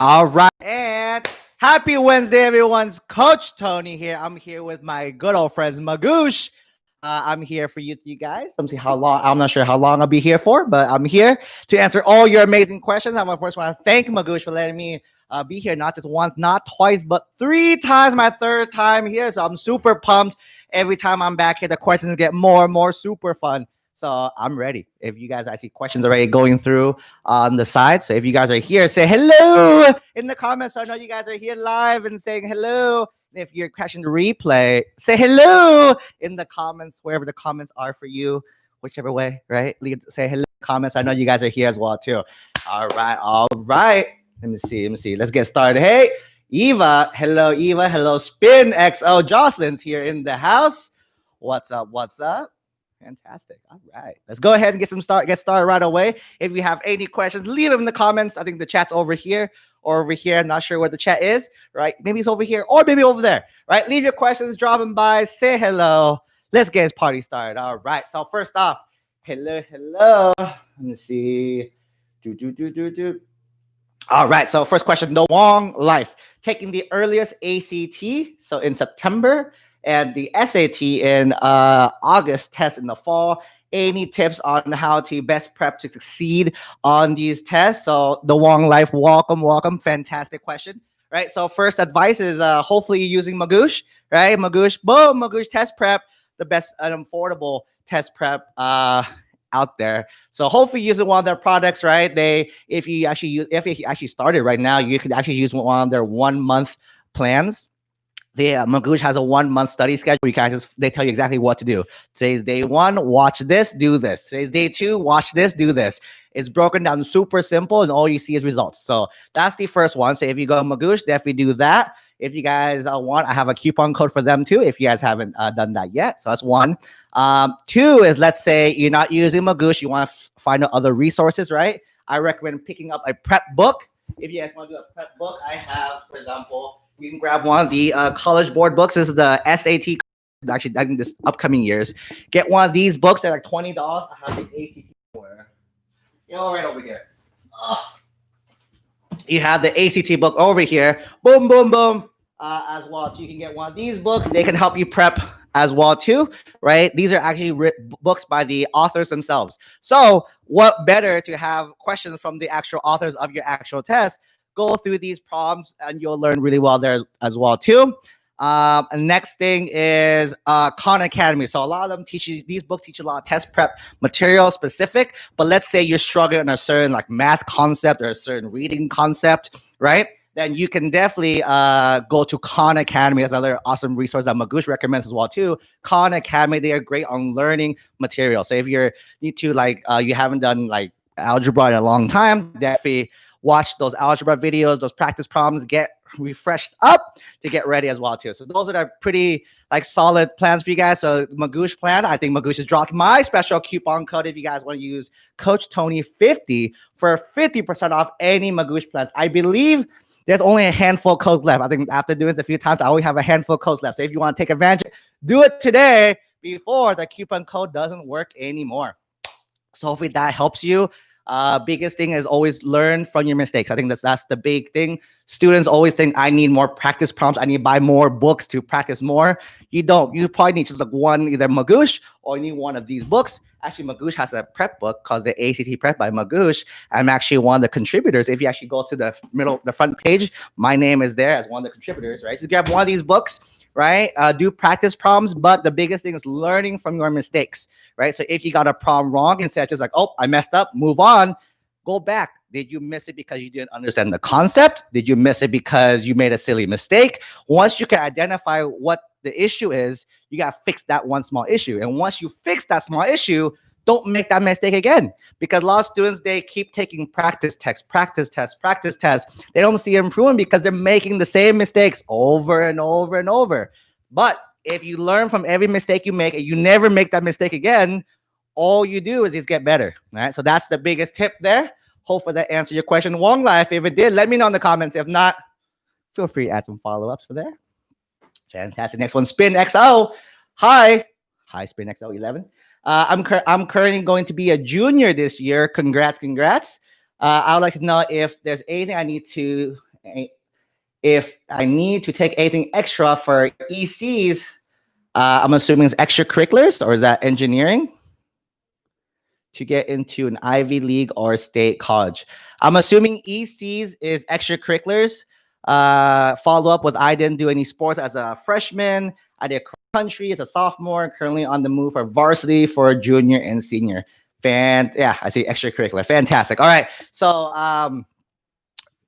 All right, and happy Wednesday, everyone. It's Coach Tony here. I'm here with my good old friends Magoosh. I'm here for you guys. Let me see how long. I'm not sure how long I'll be here for, but I'm here to answer all your amazing questions. I first want to thank Magoosh for letting me be here, not just once, not twice, but 3 times. My third time here, so I'm super pumped. Every time I'm back here, the questions get more and more super fun. So I'm ready. If you guys, I see questions already going through on the side. So if you guys are here, say hello in the comments. So I know you guys are here live and saying hello. And if you're catching the replay, say hello in the comments, wherever the comments are for you, whichever way, right? Say hello in the comments. I know you guys are here as well too. All right, all right. Let me see. Let's get started. Hey, Eva. Hello, Eva. Hello, Spin XO. Jocelyn's here in the house. What's up? What's up? Fantastic. All right. Let's go ahead and get started right away. If you have any questions, leave them in the comments. I think the chat's over here or over here. I'm not sure where the chat is, right? Maybe it's over here or maybe over there, right? Leave your questions, drop them by, say hello. Let's get this party started. All right. So first off, hello. Let me see. All right. So first question, the long life. Taking the earliest ACT, so in September, and the SAT in August, test in the fall. Any tips on how to best prep to succeed on these tests? So the Wong Life, welcome. Fantastic question, right? So first advice is hopefully you're using Magoosh, right? Magoosh test prep, the best and affordable test prep out there. So hopefully using one of their products, right? If you actually started right now, you could actually use one of their 1 month plans. Magoosh has a 1 month study schedule. They tell you exactly what to do. Today's day 1, watch this, do this. Today's day 2, watch this, do this. It's broken down super simple, and all you see is results. So that's the first one. So if you go to Magoosh, definitely do that. If you guys want, I have a coupon code for them too. If you guys haven't done that yet, so that's 1. 2 is, let's say you're not using Magoosh, you want to find out other resources, right? I recommend picking up a prep book. If you guys want to do a prep book, I have, for example, you can grab one of the College Board books. This is the SAT. Actually, I think this upcoming years. Get one of these books. They're like $20. I have the ACT for right over here. Oh. You have the ACT book over here. Boom. As well. So you can get one of these books. They can help you prep as well too, right? These are actually books by the authors themselves. So what better to have questions from the actual authors of your actual test? Go through these problems and you'll learn really well there as well too. And next thing is Khan Academy. So a lot of them these books teach a lot of test prep material specific, but let's say you're struggling on a certain like math concept or a certain reading concept, right? Then you can definitely go to Khan Academy. That's another awesome resource that Magoosh recommends as well too. Khan Academy, they are great on learning material. So if you haven't done like algebra in a long time, definitely watch those algebra videos, those practice problems, get refreshed up to get ready as well too. So those are the pretty like solid plans for you guys. So Magoosh plan, I think Magoosh has dropped my special coupon code if you guys want to use CoachTony50 for 50% off any Magoosh plans. I believe there's only a handful of codes left. I think after doing this a few times, I always have a handful of codes left. So if you want to take advantage, do it today before the coupon code doesn't work anymore. So hopefully that helps you. Biggest thing is always learn from your mistakes. I think that's the big thing. Students always think I need more practice prompts. I need to buy more books to practice more. You don't. You probably need just like one, either Magoosh or you need one of these books. Actually, Magoosh has a prep book called the ACT Prep by Magoosh. I'm actually one of the contributors. If you actually go to the front page, my name is there as one of the contributors, right? So grab one of these books, right? Do practice problems, but the biggest thing is learning from your mistakes, right? So if you got a problem wrong, instead of just like, oh, I messed up, move on, go back. Did you miss it because you didn't understand the concept? Did you miss it because you made a silly mistake? Once you can identify what the issue is, you got to fix that one small issue. And once you fix that small issue, don't make that mistake again. Because a lot of students, they keep taking practice tests. They don't see improvement because they're making the same mistakes over and over. But if you learn from every mistake you make and you never make that mistake again, all you do is just get better, right? So that's the biggest tip there. Hopefully that answered your question. Wong Life, if it did, let me know in the comments. If not, feel free to add some follow-ups for there. Fantastic. Next one, Spin XO. Hi, Spin XO 11. I'm currently going to be a junior this year. Congrats. I would like to know if there's anything I need to if I need to take anything extra for ECs, I'm assuming it's extracurriculars, or is that engineering? To get into an Ivy League or state college. I'm assuming ECs is extracurriculars. Follow up with I didn't do any sports as a freshman. I did cross country as a sophomore, currently on the move for varsity for junior and senior. Yeah, I see extracurricular. Fantastic. All right. So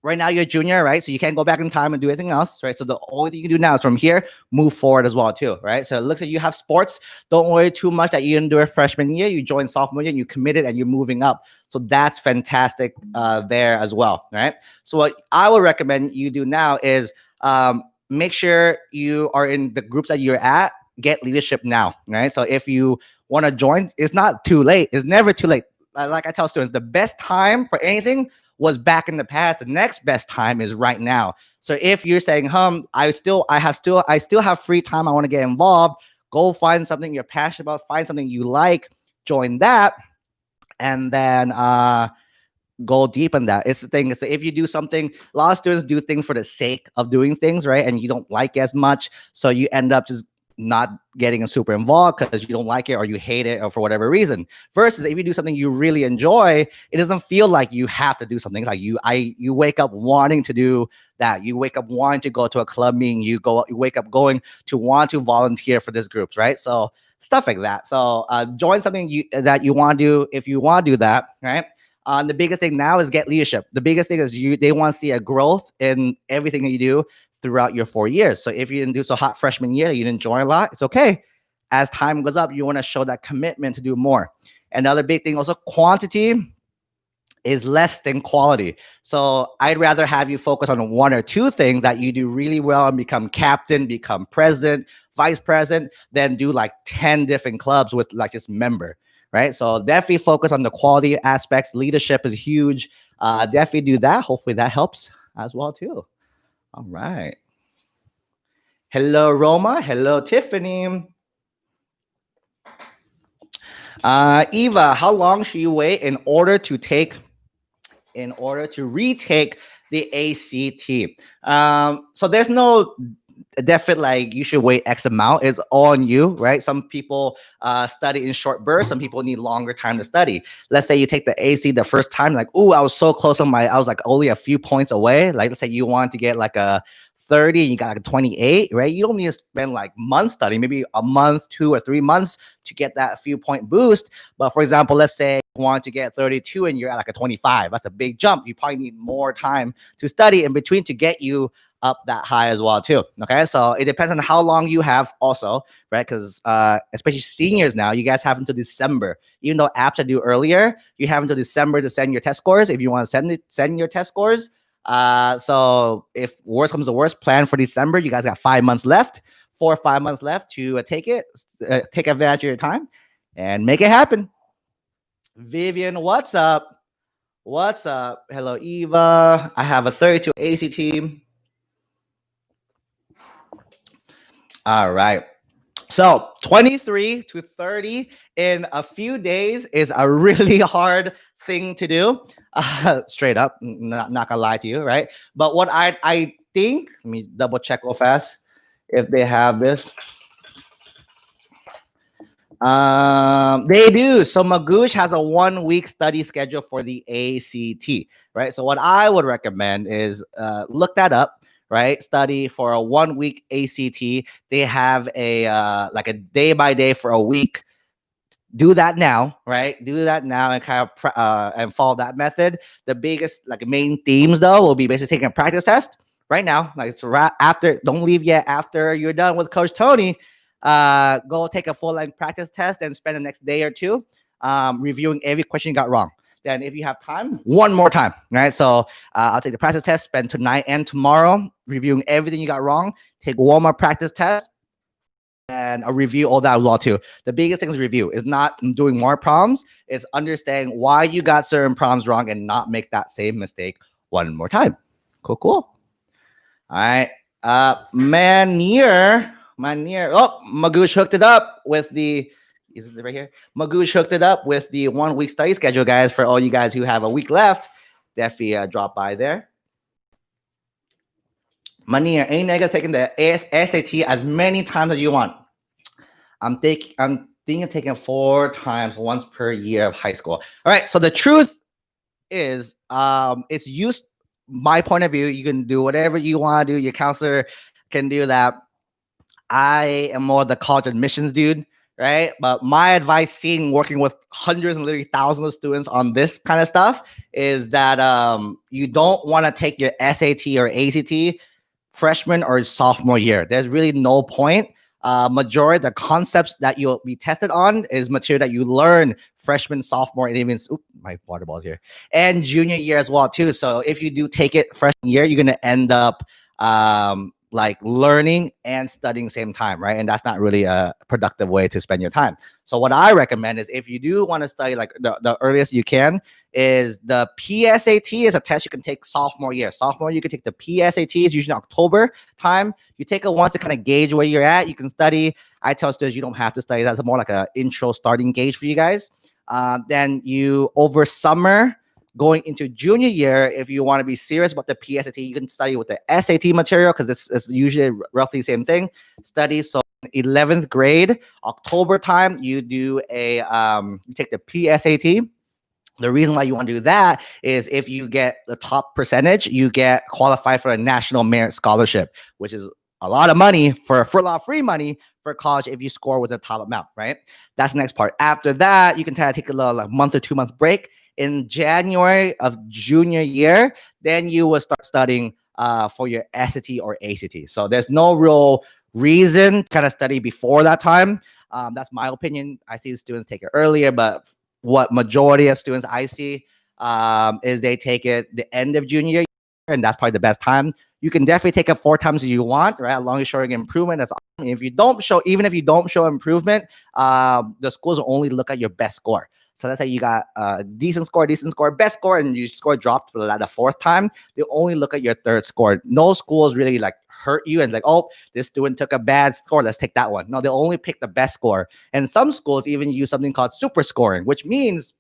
right now you're a junior, right? So you can't go back in time and do anything else, right? So the only thing you can do now is from here, move forward as well too, right? So it looks like you have sports. Don't worry too much that you didn't do it freshman year. You joined sophomore year and you committed and you're moving up. So that's fantastic there as well, right? So what I would recommend you do now is make sure you are in the groups that you're at, get leadership now, right? So if you want to join, it's not too late. It's never too late. Like I tell students, the best time for anything was back in the past. The next best time is right now. So if you're saying, I still have free time, I want to get involved, go find something you're passionate about, find something you like, join that, and then go deep in that. It's the thing. So if you do something, a lot of students do things for the sake of doing things, right? And you don't like it as much, so you end up just not getting super involved because you don't like it or you hate it or for whatever reason. Versus if you do something you really enjoy, it doesn't feel like you have to do something. Like you wake up wanting to do that. You wake up wanting to go to a club meeting. You wake up going to want to volunteer for this group, right? So stuff like that. So join something that you want to do if you want to do that, right? The biggest thing now is get leadership. The biggest thing is they want to see a growth in everything that you do throughout your 4 years. So if you didn't do so hot freshman year, you didn't join a lot, it's okay. As time goes up, you want to show that commitment to do more. Another big thing also, quantity is less than quality. So I'd rather have you focus on one or two things that you do really well and become captain, become president, vice president, than do like 10 different clubs with like this member, right? So definitely focus on the quality aspects. Leadership is huge. Definitely do that. Hopefully that helps as well too. All right. Hello, Roma. Hello, Tiffany. Eva, how long should you wait in order to retake the ACT? So there's no definite like you should wait X amount. It's all on you, right? Some people study in short bursts. Some people need longer time to study. Let's say you take the AC the first time, like, ooh, I was so close I was like only a few points away. Like, let's say you want to get like a 30 and you got like a 28, right? You don't need to spend like months studying, maybe a month, 2 or 3 months to get that few point boost. But for example, let's say you want to get 32 and you're at like a 25. That's a big jump. You probably need more time to study in between to get you up that high as well too. Okay, so it depends on how long you have also, right? Because especially seniors now, you guys have until December. Even though apps are due earlier, you have until December to send your test scores if you want to send your test scores. So if worst comes to worst, plan for December. You guys got 5 months left, 4 or 5 months left to take advantage of your time and make it happen. Vivian, what's up? What's up? Hello, Eva. I have a 32 ACT. All right. So 23 to 30 in a few days is a really hard thing to do. Straight up, not gonna lie to you, right? But what I think, let me double check real fast if they have this. They do. So Magoosh has a 1 week study schedule for the ACT, right? So what I would recommend is look that up, right? Study for a 1 week ACT. They have a like a day by day for a week. Do that now, right? Do that now and kind of and follow that method. The biggest like main themes though will be basically taking a practice test right now. Like after, don't leave yet. After you're done with Coach Tony, go take a full-length practice test and spend the next day or two reviewing every question you got wrong. Then if you have time, one more time, right? So I'll take the practice test, spend tonight and tomorrow reviewing everything you got wrong. Take one more practice test and I'll review all that as well too. The biggest thing is review. Is not doing more problems. It's understanding why you got certain problems wrong and not make that same mistake one more time. Cool. All right. Manier. Oh, Magoosh hooked it up with the, is this right here? Magoosh hooked it up with the 1 week study schedule, guys. For all you guys who have a week left, definitely drop by there. Money or any nigga taking the SAT as many times as you want. I'm thinking of taking 4 times, once per year of high school. All right. So the truth is, it's used my point of view. You can do whatever you want to do. Your counselor can do that. I am more the college admissions dude, right? But my advice, seeing working with hundreds and literally thousands of students on this kind of stuff, is that you don't want to take your SAT or ACT freshman or sophomore year. There's really no point. Majority of the concepts that you'll be tested on is material that you learn freshman, sophomore, and even my water ball's here, and junior year as well too. So if you do take it freshman year, you're gonna end up like learning and studying same time, right? And that's not really a productive way to spend your time. So what I recommend is, if you do want to study like the earliest you can, is the PSAT is a test you can take sophomore year. Sophomore, you can take the PSAT, is usually October time. You take it once to kind of gauge where you're at. You can study. I tell students you don't have to study. That's more like an intro starting gauge for you guys. Then you, over summer, going into junior year, if you want to be serious about the PSAT, you can study with the SAT material, because it's usually roughly the same thing. Study. So 11th grade, October time, you do a you take the PSAT. The reason why you want to do that is, if you get the top percentage, you get qualified for a National Merit Scholarship, which is a lot of money for a lot of free money for college if you score with the top amount, right? That's the next part. After that, you can kind of take a little like month or 2 month break. In January of junior year, then you will start studying for your SAT or ACT. So there's no real reason to kind of study before that time. That's my opinion. I see students take it earlier, but what majority of students I see is they take it the end of junior year, and that's probably the best time. You can definitely take it 4 times if you want, right? As long as you're showing improvement, that's awesome. If you don't show, even if you don't show improvement, the schools will only look at your best score. So let's say you got a decent score, best score, and your score dropped for the 4th time. They only look at your 3rd score. No schools really like hurt you and like, oh, this student took a bad score, let's take that one. No, they only pick the best score. And some schools even use something called super scoring, which means,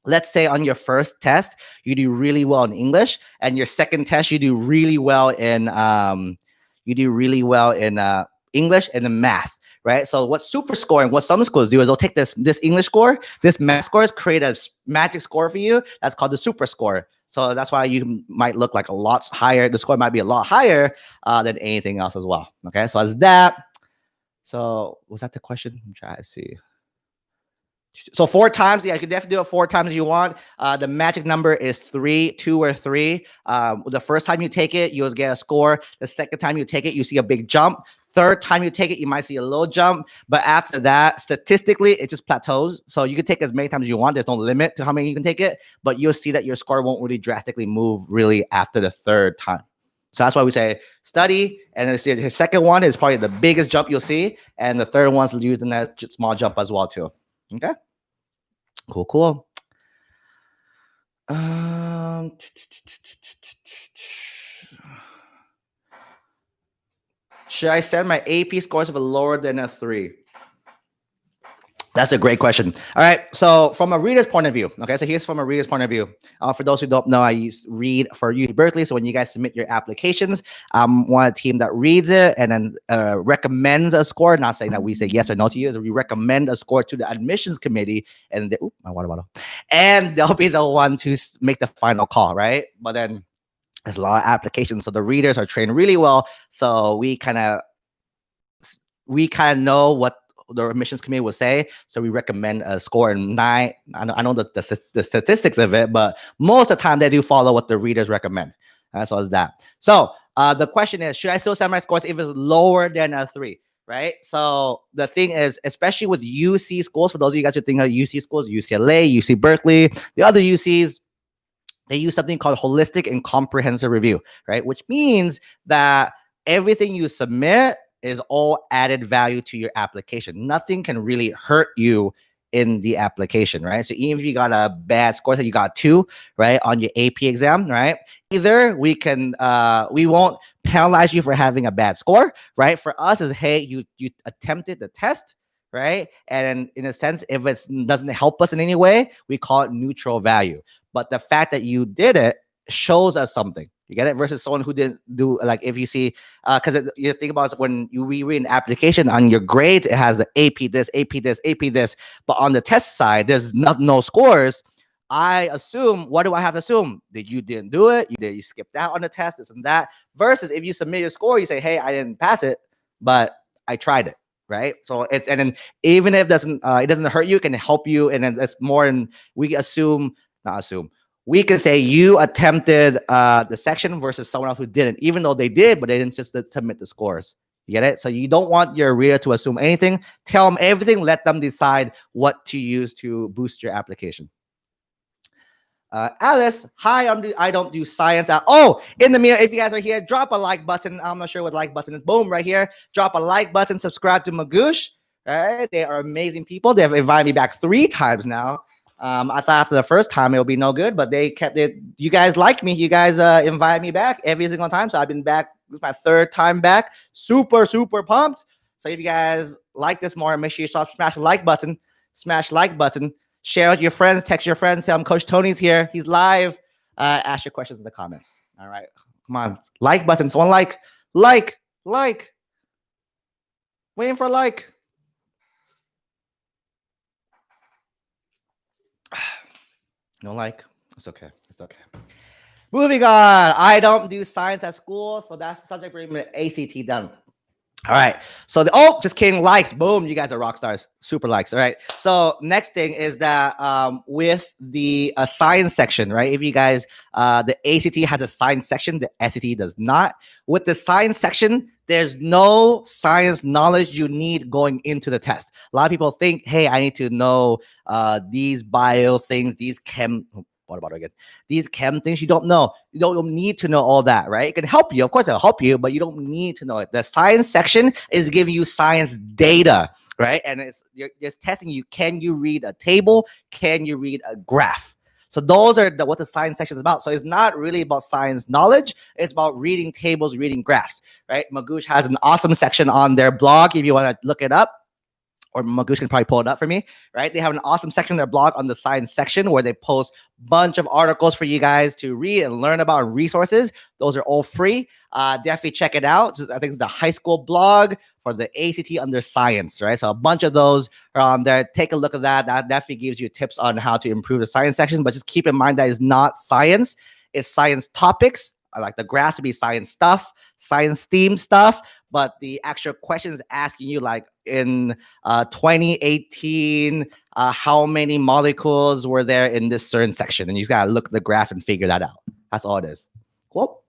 let's say on your first test, you do really well in English, and your second test, you do really well in English and in math. Right. So what super scoring, what some schools do is they'll take this English score, this math scores, create a magic score for you. That's called the super score. So that's why you might look like a lot higher. The score might be a lot higher than anything else as well. Okay. So as that. So was that the question? I'm trying to see. So 4 times, yeah, you can definitely do it 4 times if you want. The magic number is 3, 2, or 3. The first time you take it, you'll get a score. The second time you take it, you see a big jump. Third time you take it, you might see a little jump. But after that, statistically, it just plateaus. So you can take as many times as you want. There's no limit to how many you can take it. But you'll see that your score won't really drastically move really after the 3rd time. So that's why we say study. And then the second one is probably the biggest jump you'll see. And the third one's using that small jump as well too. Okay. Cool. Should I send my AP scores if it's lower than a 3? That's a great question. All right. So from a reader's point of view, okay, so here's from a reader's point of view. For those who don't know, I read for UC Berkeley. So when you guys submit your applications, I'm one of the team that reads it and then recommends a score. Not saying that we say yes or no to you. We recommend a score to the admissions committee, and my water bottle. And they'll be the ones who make the final call, right? But then there's a lot of applications. So the readers are trained really well. So we kind of know what the admissions committee will say. So we recommend a score in 9. I know the statistics of it, but most of the time they do follow what the readers recommend. So it's that. So the question is, should I still send my scores if it's lower than a 3? Right. So the thing is, especially with UC schools, for those of you guys who think of UC schools, UCLA, UC Berkeley, the other UCs, they use something called holistic and comprehensive review, right? Which means that everything you submit is all added value to your application. Nothing can really hurt you in the application, right? So even if you got a bad score, that you got 2, right, on your AP exam, right? Either we won't penalize you for having a bad score, right? For us is, hey, you attempted the test, right? And in a sense, if it doesn't help us in any way, we call it neutral value. But the fact that you did it shows us something. You get it? Versus someone who didn't do, like, if you see, because you think about it, when you reread an application on your grades, it has the AP this, AP this, AP this, but on the test side, there's no scores. I assume, what do I have to assume? That you didn't do it, you skipped out on the test, this and that. Versus if you submit your score, you say, hey, I didn't pass it, but I tried it, right? So it's, and then even if it doesn't hurt you, it can help you, and then it's more, and we assume, not assume, we can say you attempted the section versus someone else who didn't, even though they did, but they didn't just submit the scores. You get it? So you don't want your reader to assume anything. Tell them everything. Let them decide what to use to boost your application. Alice, hi, I don't do science. In the mirror, if you guys are here, drop a like button. I'm not sure what like button is. Boom, right here. Drop a like button. Subscribe to Magoosh. All right, they are amazing people. They have invited me back 3 times now. I thought after the first time it would be no good, but they kept it. You guys like me. You guys invite me back every single time. So I've been back. This is my 3rd time back. Super, super pumped. So if you guys like this more, make sure you smash the like button. Smash like button. Share with your friends. Text your friends. Tell them Coach Tony's here. He's live. Ask your questions in the comments. All right. Come on. Like button. Someone like. Waiting for a like. No like. It's okay. It's okay. Moving on. I don't do science at school, so that's the subject we're going to ACT done. All right. So just kidding. Likes. Boom. You guys are rock stars. Super likes. All right. So next thing is that with the science section, right? If you guys, the ACT has a science section, the SAT does not. With the science section, there's no science knowledge you need going into the test. A lot of people think, hey, I need to know these bio things, these chem. What about it again? These chem things you don't know. You don't need to know all that, right? It can help you. Of course, it'll help you, but you don't need to know it. The science section is giving you science data, right? And you're just testing you. Can you read a table? Can you read a graph? So those are what the science section is about. So it's not really about science knowledge. It's about reading tables, reading graphs, right? Magoosh has an awesome section on their blog if you want to look it up. Or Magoosh can probably pull it up for me, right? They have an awesome section on their blog on the science section where they post a bunch of articles for you guys to read and learn about, and resources. Those are all free. Definitely check it out. I think it's the high school blog for the ACT under science, right? So a bunch of those are on there. Take a look at that. That definitely gives you tips on how to improve the science section. But just keep in mind that it's not science. It's science topics. I like the graphs to be science stuff, science theme stuff, but the actual question is asking you, like, in 2018, how many molecules were there in this certain section? And you gotta look at the graph and figure that out. That's all it is. Cool.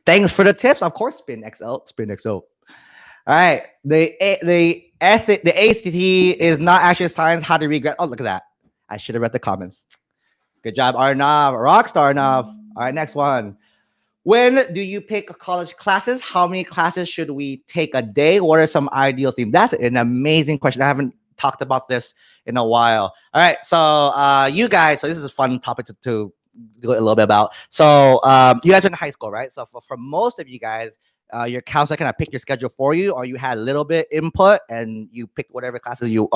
Thanks for the tips. Of course, spin XL. All right. The ACT is not actually science. How to read graph. Oh, look at that. I should have read the comments. Good job, Arnav. Rockstar Arnav. All right, next one. When do you pick college classes? How many classes should we take a day? What are some ideal themes? That's an amazing question. I haven't talked about this in a while. All right, so you guys, so this is a fun topic to do a little bit about. So you guys are in high school, right? So for most of you guys, your counselor kind of picked your schedule for you, or you had a little bit input and you picked whatever classes you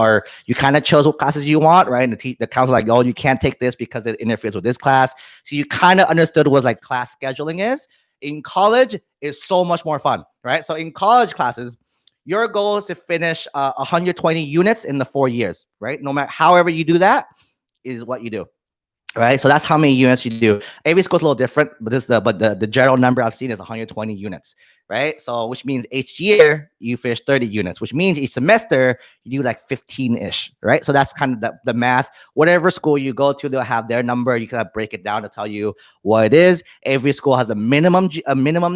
kind of chose what classes you want, right? And the counselor like, oh, you can't take this because it interferes with this class. So you kind of understood what like class scheduling is. In college, it's so much more fun, right? So in college classes, your goal is to finish 120 units in the 4 years, right? No matter however you do that is what you do. Right, so that's how many units you do. Every school's a little different, but the general number I've seen is 120 units, right? So which means each year you finish 30 units, which means each semester you do like 15-ish, right? So that's kind of the math. Whatever school you go to, they'll have their number. You can break it down to tell you what it is. Every school has a minimum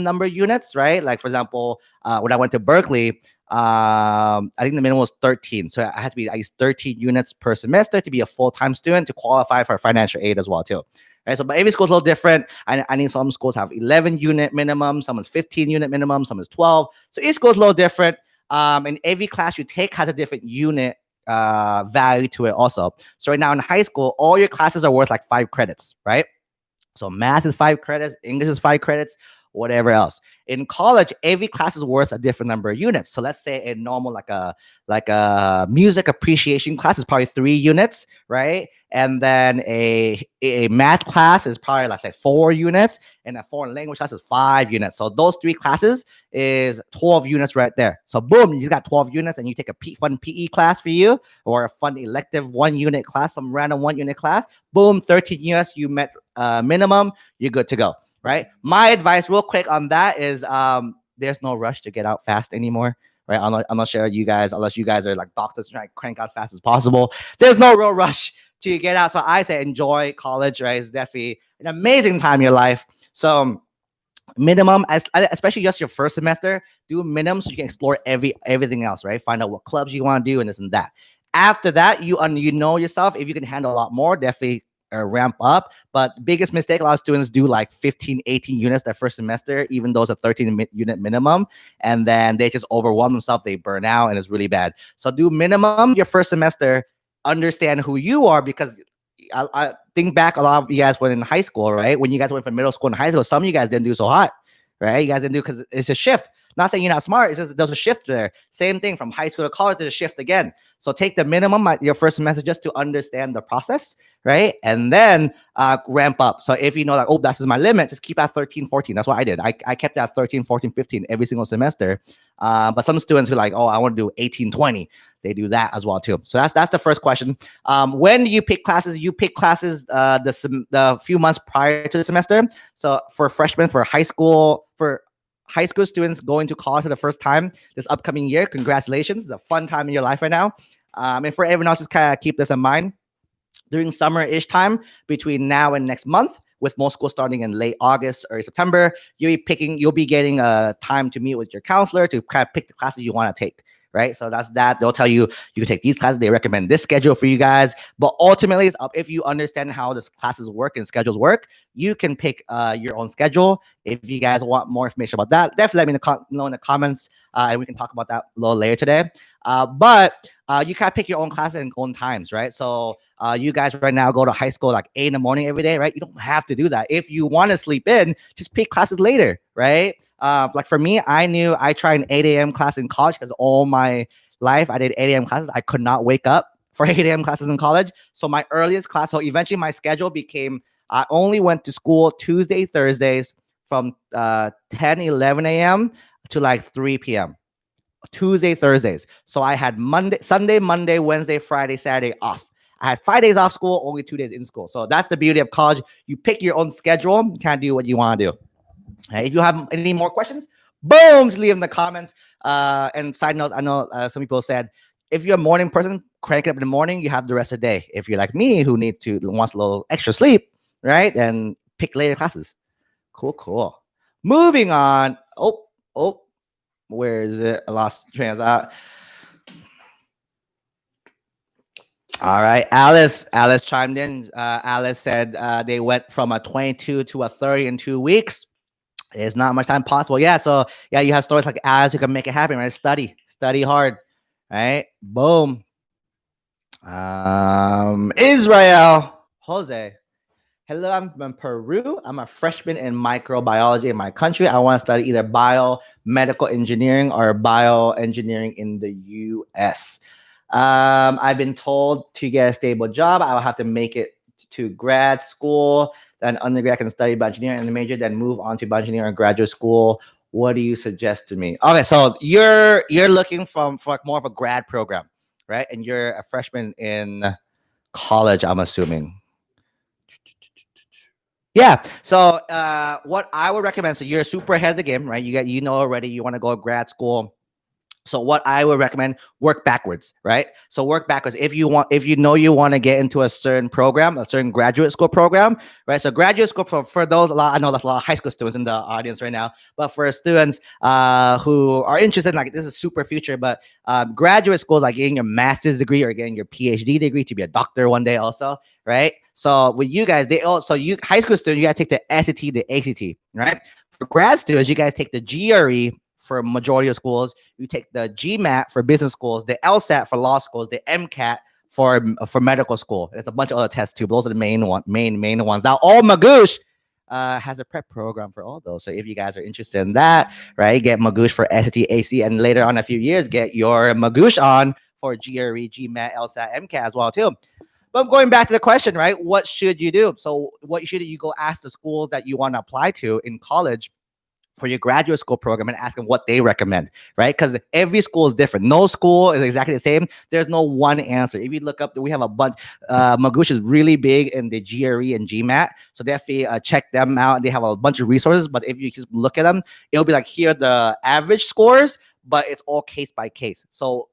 number of units, right? Like for example, when I went to Berkeley, I think the minimum was 13. So I had to be at least 13 units per semester to be a full-time student to qualify for financial aid as well too. Right? So but every school is a little different. I think some schools have 11 unit minimum, some is 15 unit minimum, some is 12. So each school is a little different. And every class you take has a different unit value to it also. So right now in high school, all your classes are worth like 5 credits, right? So math is 5 credits, English is 5 credits. whatever else. In college, every class is worth a different number of units. So let's say a normal like a music appreciation class is probably 3 units, right? And then a math class is probably, let's say, 4 units, and a foreign language class is 5 units. So those 3 classes is 12 units right there. So boom, you just got 12 units, and you take a fun PE class for you, or a fun elective 1 unit class, some random 1 unit class. Boom, 13 units, you met minimum, you're good to go, right? My advice, real quick on that, is there's no rush to get out fast anymore. Right, unless you guys are like doctors trying to crank out as fast as possible. There's no real rush to get out. So I say enjoy college, right? It's definitely an amazing time in your life. So minimum, especially just your first semester, do minimum so you can explore everything else, right? Find out what clubs you want to do and this and that. After that, you know yourself. If you can handle a lot more, definitely ramp up. But biggest mistake, a lot of students do like 15, 18 units their first semester, even though it's a 13-unit minimum, and then they just overwhelm themselves, they burn out, and it's really bad. So do minimum your first semester, understand who you are, because I think back, a lot of you guys were in high school, right? When you guys went from middle school and high school, some of you guys didn't do so hot, right? You guys didn't do, because it's a shift. Not saying you're not smart, it's just there's a shift there. Same thing from high school to college, there's a shift again. So take the minimum your first semester just to understand the process, right? And then ramp up. So if you know, like, oh, this is my limit, just keep at 13, 14. That's what I did. I kept at 13, 14, 15 every single semester. But some students who are like, oh, I want to do 18, 20. They do that as well too. So that's the first question. When do you pick classes? You pick classes the few months prior to the semester. So for freshmen, for high school students going to college for the first time this upcoming year, congratulations. It's a fun time in your life right now. And for everyone else, just kind of keep this in mind. During summer-ish time, between now and next month, with most schools starting in late August or September, you'll be getting time to meet with your counselor to kind of pick the classes you want to take. Right, so that's that. They'll tell you can take these classes. They recommend this schedule for you guys. But ultimately, it's up if you understand how this classes work and schedules work. You can pick your own schedule. If you guys want more information about that, definitely let me know in the comments, and we can talk about that a little later today. But you can pick your own classes and own times, right? So you guys right now go to high school like 8 in the morning every day, right? You don't have to do that. If you want to sleep in, just pick classes later, right? Like for me, I tried an 8 a.m. class in college because all my life I did 8 a.m. classes. I could not wake up for 8 a.m. classes in college. So my earliest class, so eventually my schedule became, I only went to school Tuesday, Thursdays from 10, 11 a.m. to like 3 p.m. Tuesday, Thursdays. So I had Sunday, Monday, Wednesday, Friday, Saturday off. I had 5 days off school, only 2 days in school. So that's the beauty of college. You pick your own schedule. You can't do what you want to do. Right, if you have any more questions, boom, just leave them in the comments. And side note, I know some people said, if you're a morning person, crank it up in the morning, you have the rest of the day. If you're like me, who wants a little extra sleep, right, then pick later classes. Cool. Moving on. Oh, where is it? I lost train of thought. All right, Alice chimed in. Alice said they went from a 22 to a 30 in 2 weeks. It's not much time possible. Yeah, so yeah, you have stories like Alice who can make it happen, right? Study hard, right? Boom. Israel, Jose. Hello, I'm from Peru. I'm a freshman in microbiology in my country. I want to study either biomedical engineering or bioengineering in the US. I've been told to get a stable job, I will have to make it to grad school. Then undergrad, I can study bioengineering and the major, then move on to bioengineering or graduate school. What do you suggest to me? Okay, so you're looking for more of a grad program, right? And you're a freshman in college, I'm assuming. Yeah. So what I would recommend, so you're super ahead of the game, right? You know already you want to go to grad school. So what I would recommend, work backwards, right? So work backwards. If you know you want to get into a certain program, a certain graduate school program, right? So graduate school for those, I know there's a lot of high school students in the audience right now, but for students who are interested, like this is super future, but graduate school is like getting your master's degree or getting your PhD degree to be a doctor one day also, right? So with you guys, high school students, you gotta take the SAT, the ACT, right? For grad students, you guys take the GRE. For majority of schools, you take the GMAT for business schools, the LSAT for law schools, the MCAT for medical school. There's a bunch of other tests too, but those are the main ones. Now, all Magoosh, has a prep program for all those. So if you guys are interested in that, right, get Magoosh for SAT, AC, and later on a few years, get your Magoosh on for GRE, GMAT, LSAT, MCAT as well too. But going back to the question, right? What should you do? So what should you go ask the schools that you want to apply to in college for your graduate school program and ask them what they recommend, right? Because every school is different. No school is exactly the same. There's no one answer. If you look up, we have a bunch. Magoosh is really big in the GRE and GMAT, so definitely check them out. They have a bunch of resources, but if you just look at them, it'll be like here are the average scores, but it's all case by case. So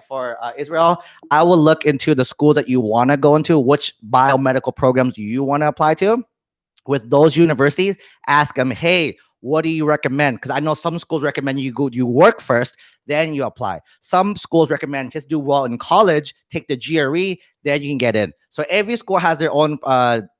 for Israel, I will look into the schools that you want to go into, which biomedical programs you want to apply to. With those universities, ask them, hey, what do you recommend? Because I know some schools recommend you work first, then you apply. Some schools recommend just do well in college, take the GRE, then you can get in. So every school has their own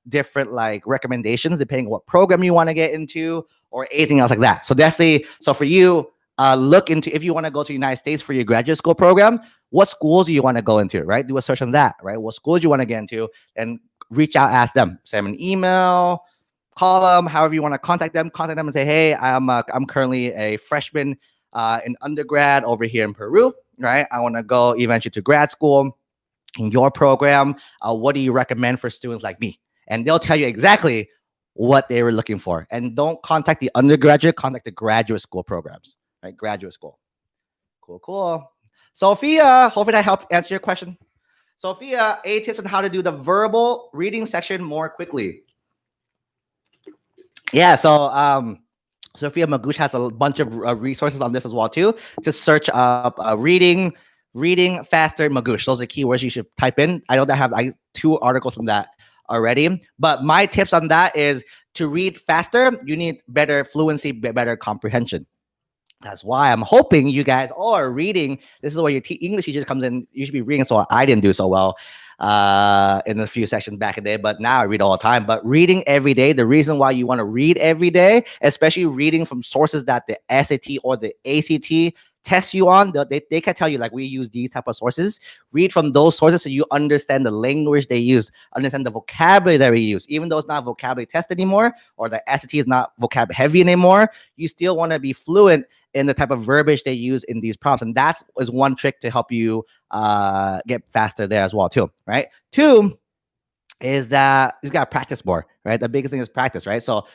different like recommendations depending on what program you want to get into or anything else like that. So definitely, so for you, look into if you want to go to the United States for your graduate school program, what schools do you want to go into, right? Do a search on that, right? What schools you want to get into, and reach out, ask them, send them an email, call them, however you want to contact them and say, hey, I'm currently a freshman in undergrad over here in Peru, right? I want to go eventually to grad school in your program. What do you recommend for students like me? And they'll tell you exactly what they were looking for. And don't contact the undergraduate, contact the graduate school programs, right? Graduate school. Cool. Sophia, hopefully I helped answer your question. Sophia, 8 tips on how to do the verbal reading section more quickly. Yeah, so Sophia Magoosh has a bunch of resources on this as well too. Just search up reading faster Magoosh. Those are the keywords you should type in. I know that I have 2 articles on that already, but my tips on that is to read faster. You need better fluency, better comprehension. That's why I'm hoping you guys are reading. This is where your English teacher comes in. You should be reading, so I didn't do so well in a few sections back in the day, but now I read all the time. But reading every day, the reason why you want to read every day, especially reading from sources that the SAT or the ACT test you on, they can tell you, like, we use these type of sources. Read from those sources so you understand the language they use, understand the vocabulary that we use. Even though it's not vocabulary test anymore, or the SAT is not vocab heavy anymore, you still want to be fluent in the type of verbiage they use in these prompts. And that is one trick to help you get faster there as well too, right? 2 is that you got to practice more, right? The biggest thing is practice, right? So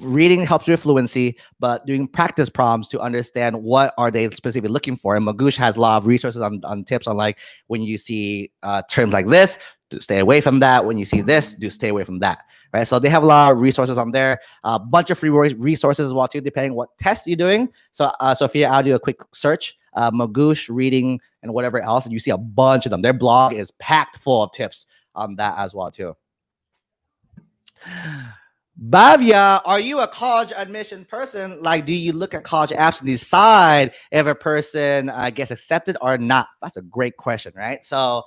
reading helps with fluency, but doing practice prompts to understand what are they specifically looking for. And Magoosh has a lot of resources on tips on, like, when you see terms like this, do stay away from that. When you see this, do stay away from that, right? So they have a lot of resources on there, a bunch of free resources as well too, depending what test you're doing. So Sophia, I'll do a quick search, Magoosh reading and whatever else, and you see a bunch of them. Their blog is packed full of tips on that as well too. Bhavya, are you a college admission person? Like, do you look at college apps and decide if a person gets accepted or not? That's a great question, right? So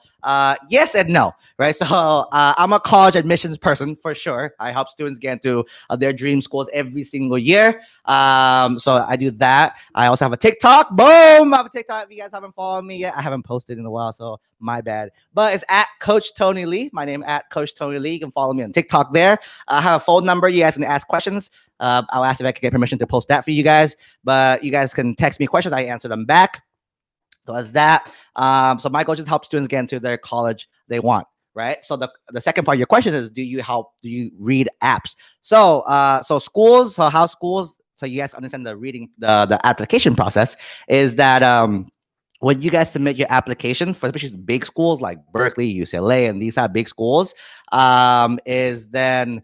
yes and no, right? So I'm a college admissions person for sure. I help students get into their dream schools every single year. So I do that. I also have a TikTok. Boom! I have a TikTok. If you guys haven't followed me yet, I haven't posted in a while, so my bad. But it's at CoachTonyLe. My name at CoachTonyLe. You can follow me on TikTok there. I have a phone number. You guys can ask questions. I'll ask if I can get permission to post that for you guys. But you guys can text me questions. I answer them back. So as that. So my goal is to help students get into their college they want, right? So the second part of your question is, do you read apps? So schools, so you guys understand the reading, the application process is that when you guys submit your application for especially big schools like Berkeley, UCLA, and these are big schools, is then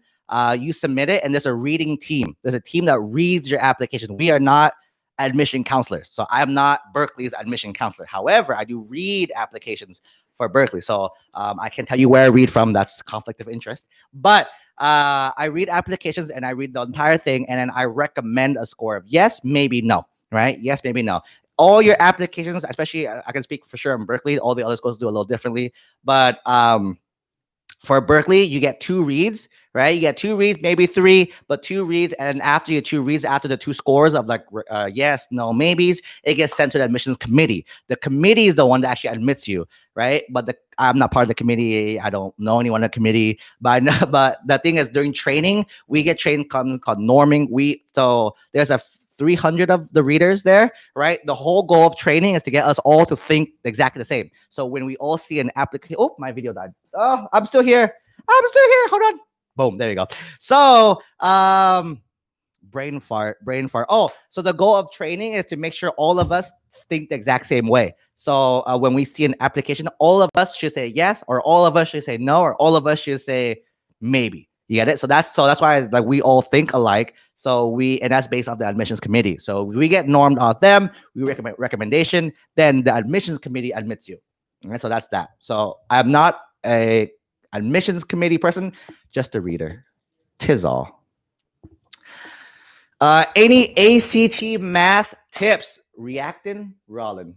you submit it, and there's a reading team. There's a team that reads your application. We are not admission counselors, so I'm not Berkeley's admission counselor. However, I do read applications for Berkeley, so I can tell you where I read from. That's conflict of interest, but I read applications and I read the entire thing, and then I recommend a score of yes, maybe no, right? Yes, maybe no. All your applications, especially I can speak for sure in Berkeley, all the other schools do a little differently, but For Berkeley, you get 2 reads, right? You get 2 reads, maybe 3, but 2 reads. And after your 2 reads, after the 2 scores of like yes, no, maybes, it gets sent to the admissions committee. The committee is the one that actually admits you, right? But I'm not part of the committee. I don't know anyone in the committee. But I know, but the thing is, during training, we get trained called norming. So there's a 300 of the readers there, right? The whole goal of training is to get us all to think exactly the same. So when we all see an application, oh, my video died. Oh, I'm still here. Hold on. Boom, there you go. So, brain fart. Oh, so the goal of training is to make sure all of us think the exact same way. So when we see an application, all of us should say yes, or all of us should say no, or all of us should say maybe. You get it? So that's why like we all think alike. And that's based off the admissions committee. So we get normed off them. We recommend recommendation. Then the admissions committee admits you. All right, so that's that. So I'm not a admissions committee person, just a reader. 'Tis all. Any ACT math tips? Reactin' Rollin.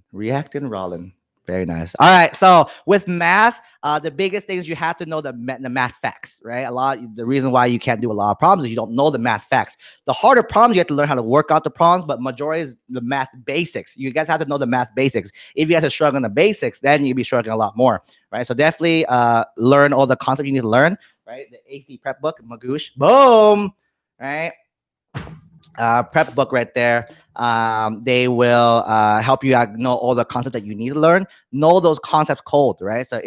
Very nice. All right. So with math, the biggest thing is you have to know the math facts, right? The reason why you can't do a lot of problems is you don't know the math facts. The harder problems, you have to learn how to work out the problems, but majority is the math basics. You guys have to know the math basics. If you guys are struggling the basics, then you'll be struggling a lot more, right? So definitely learn all the concepts you need to learn, right? The AC prep book, Magoosh, boom, right? Prep book right there. They will help you know all the concepts that you need to learn. Know those concepts cold, right? So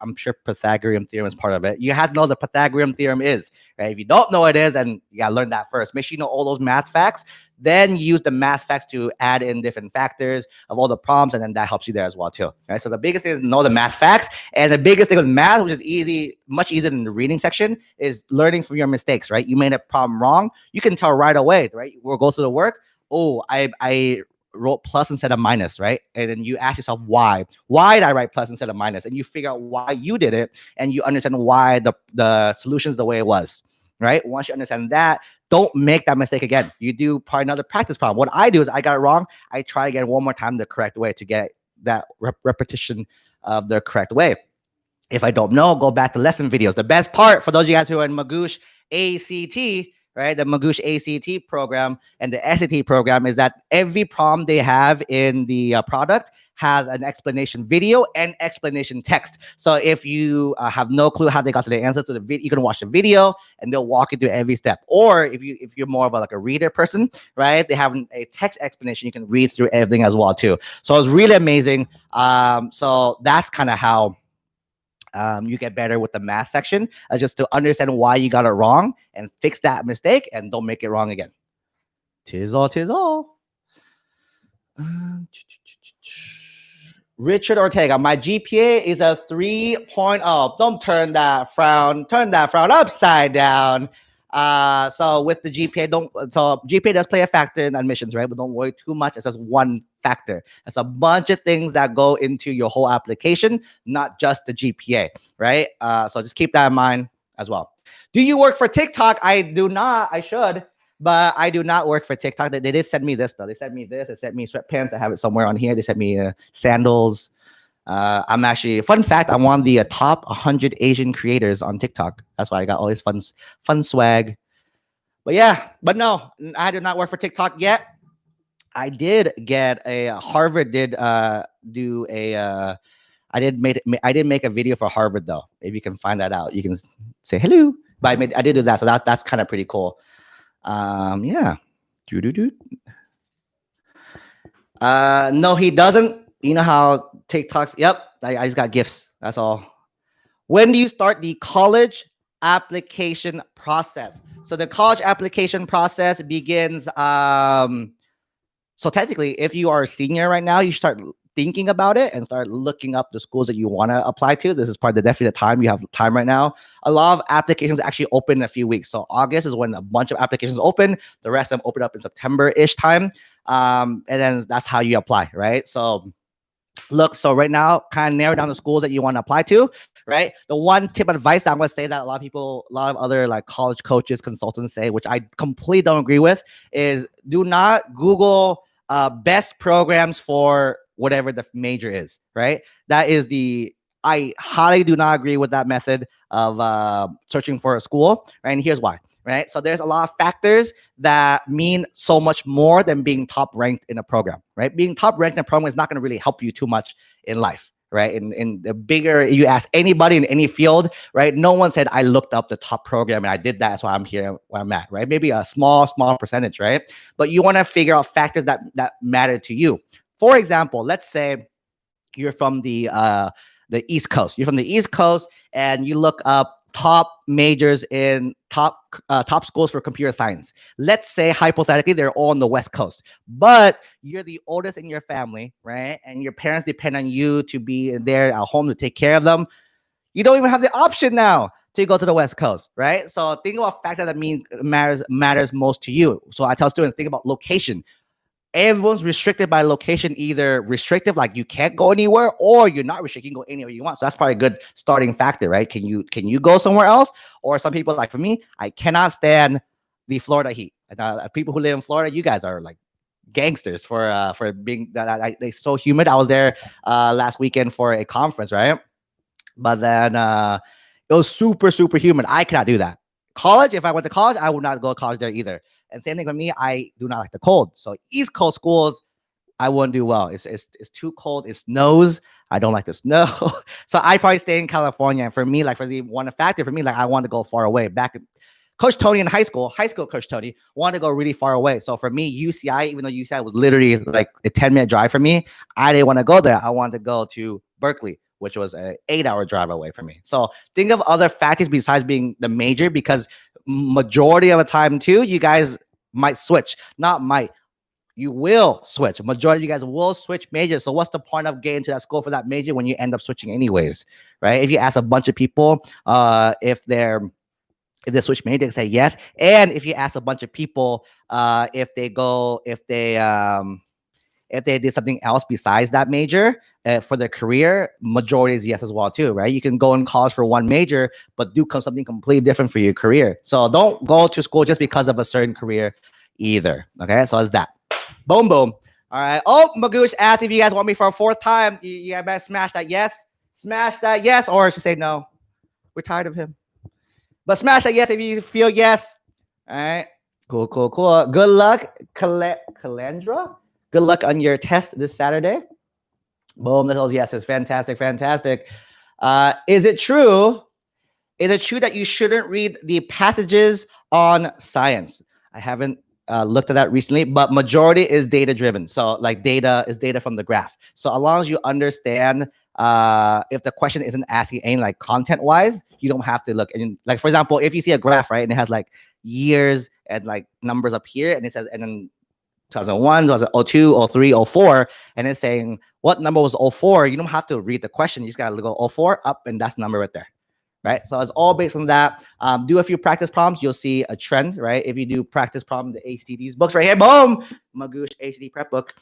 I'm sure Pythagorean theorem is part of it. You have to know the Pythagorean theorem is, right? If you don't know what it is, then you gotta learn that first. Make sure you know all those math facts. Then use the math facts to add in different factors of all the problems, and then that helps you there as well too, right? So the biggest thing is know the math facts, and the biggest thing with math, which is easy, much easier than the reading section, is learning from your mistakes, right? You made a problem wrong, you can tell right away, right? We'll go through the work. Oh, I wrote plus instead of minus, right? And then you ask yourself why did I write plus instead of minus, and you figure out why you did it, and you understand why the solution is the way it was, right? Once you understand that, don't make that mistake again. You do probably another practice problem. What I do is I got it wrong, I try again one more time the correct way to get that repetition of the correct way. If I don't know, go back to lesson videos. The best part for those of you guys who are in Magoosh ACT, right? The Magoosh ACT program and the SAT program is that every problem they have in the product has an explanation video and explanation text. So if you have no clue how they got to the answer to the video, you can watch the video and they'll walk you through every step. Or if you're more of a reader person, right? They have a text explanation. You can read through everything as well too. So it's really amazing. So that's kind of how you get better with the math section, just to understand why you got it wrong and fix that mistake and don't make it wrong again. 'Tis all. Richard Ortega, my GPA is a 3.0. Don't turn that frown upside down. So with the GPA, GPA does play a factor in admissions, right? But don't worry too much. It's just one factor. It's a bunch of things that go into your whole application, not just the GPA, right? So just keep that in mind as well. Do you work for TikTok? I do not. I should, but I do not work for TikTok. They did send me this though. They sent me this. They sent me sweatpants. I have it somewhere on here. They sent me sandals. I'm actually, fun fact, I'm one of the top 100 Asian creators on TikTok. That's why I got all this fun swag. But yeah, but no, I do not work for TikTok yet. I did get Harvard did do a I did make a video for Harvard though. If you can find that out, you can say hello. But I did do that, so that's kind of pretty cool. Yeah. No, he doesn't. You know how TikToks. Yep, I just got gifts. That's all. When do you start the college application process? So the college application process begins. So technically, if you are a senior right now, you start thinking about it and start looking up the schools that you want to apply to. This is definitely the time. You have time right now. A lot of applications actually open in a few weeks. So August is when a bunch of applications open. The rest of them open up in September-ish time. And then that's how you apply, right? So look, so right now, kind of narrow down the schools that you want to apply to, right? The one tip of advice that I'm going to say that a lot of other like college coaches, consultants say, which I completely don't agree with, is do not Google best programs for whatever the major is, right? That is the I highly do not agree with that method of searching for a school, right? And here's why, right? So there's a lot of factors that mean so much more than being top ranked in a program, right? Being top ranked in a program is not going to really help you too much in life, right? In the bigger, you ask anybody in any field, right? No one said, I looked up the top program and I did that. That's why I'm here where I'm at, right? Maybe a small percentage, right? But you want to figure out factors that matter to you. For example, let's say you're from the East Coast. You're from the East Coast and you look up top majors in top schools for computer science. Let's say hypothetically they're all on the West Coast, but you're the oldest in your family, right? And your parents depend on you to be there at home to take care of them. You don't even have the option now to go to the West Coast, right? So think about factors that matters most to you. So I tell students, think about location. Everyone's restricted by location, either restrictive, like you can't go anywhere, or you're not restricted, you can go anywhere you want. So that's probably a good starting factor, right? Can you go somewhere else? Or some people, like for me, I cannot stand the Florida heat. People who live in Florida, you guys are like gangsters for being that they so humid. I was there last weekend for a conference, right? But then it was super humid. I cannot do that. College, if I went to college, I would not go to college there either. And same thing with me, I do not like the cold. So East Coast schools, I wouldn't do well. It's too cold. It snows. I don't like the snow. So I probably stay in California. And for me, like for the one factor for me, like I want to go far away. Back Coach Tony in high school Coach Tony wanted to go really far away. So for me, UCI, even though UCI was literally like a 10-minute drive for me, I didn't want to go there. I wanted to go to Berkeley, which was an 8-hour drive away from me. So think of other factors besides being the major, because majority of the time too, you guys might switch. Not might. You will switch. Majority of you guys will switch majors. So what's the point of getting to that school for that major when you end up switching anyways, right? If you ask a bunch of people if they switch major, they say yes. And if you ask a bunch of people if they did something else besides that major for their career, majority is yes as well too, right? You can go in college for one major, but do something completely different for your career. So don't go to school just because of a certain career either, okay? So it's that. Boom. All right. Oh, Magoosh asked if you guys want me for a fourth time. You better smash that yes. Smash that yes, or she say no. We're tired of him. But smash that yes if you feel yes. All right. Cool. Good luck, Calandra. Good luck on your test this Saturday. Boom. Those yeses. Fantastic. Is it true that you shouldn't read the passages on science? I haven't looked at that recently, but majority is data driven. So like data is data from the graph. So as long as you understand if the question isn't asking any like content wise, you don't have to look. And like, for example, if you see a graph, right, and it has like years and like numbers up here, and it says, and then 2001, 2002, 03, 04, and it's saying what number was 04, you don't have to read the question. You just got to go 04 up, and that's the number right there. Right, so it's all based on that. Do a few practice problems, you'll see a trend, right? If you do practice problem, the ACT's books right here, boom, Magoosh ACT prep book,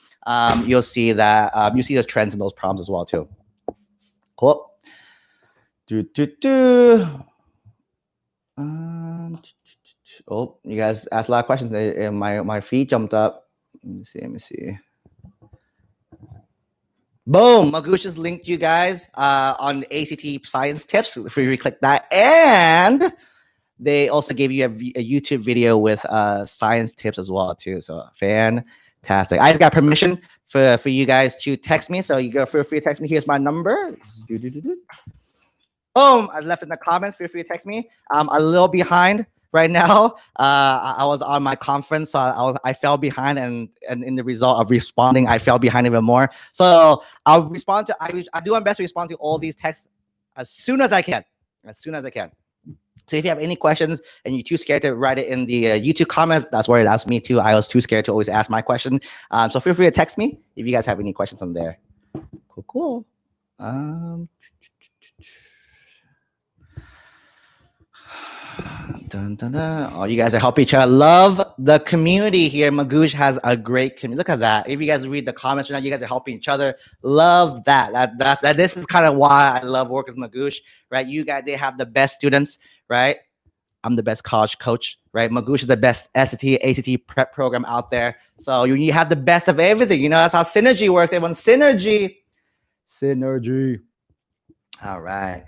you'll see that you see the trends in those problems as well too. Cool. Oh, you guys asked a lot of questions. My feed jumped up. Let me see. Boom, Magoosh just linked you guys on ACT science tips. If you click that, and they also gave you a YouTube video with science tips as well too. So fantastic. I just got permission for you guys to text me. So you go feel free to text me. Here's my number. Boom, I left in the comments. Feel free to text me. I'm a little behind right now. I was on my conference, so I fell behind, and in the result of responding, I fell behind even more. So I'll respond to. I do my best to respond to all these texts as soon as I can. So if you have any questions and you're too scared to write it in the YouTube comments, that's where it asked me too. I was too scared to always ask my question. So feel free to text me if you guys have any questions on there. Cool. Oh, you guys are helping each other. Love the community here. Magoosh has a great community. Look at that. If you guys read the comments right now, you guys are helping each other. Love that. This is kind of why I love working with Magoosh, right? You guys, they have the best students, right? I'm the best college coach, right? Magoosh is the best SAT, ACT prep program out there. So you have the best of everything. You know, that's how synergy works. Everyone, synergy. All right.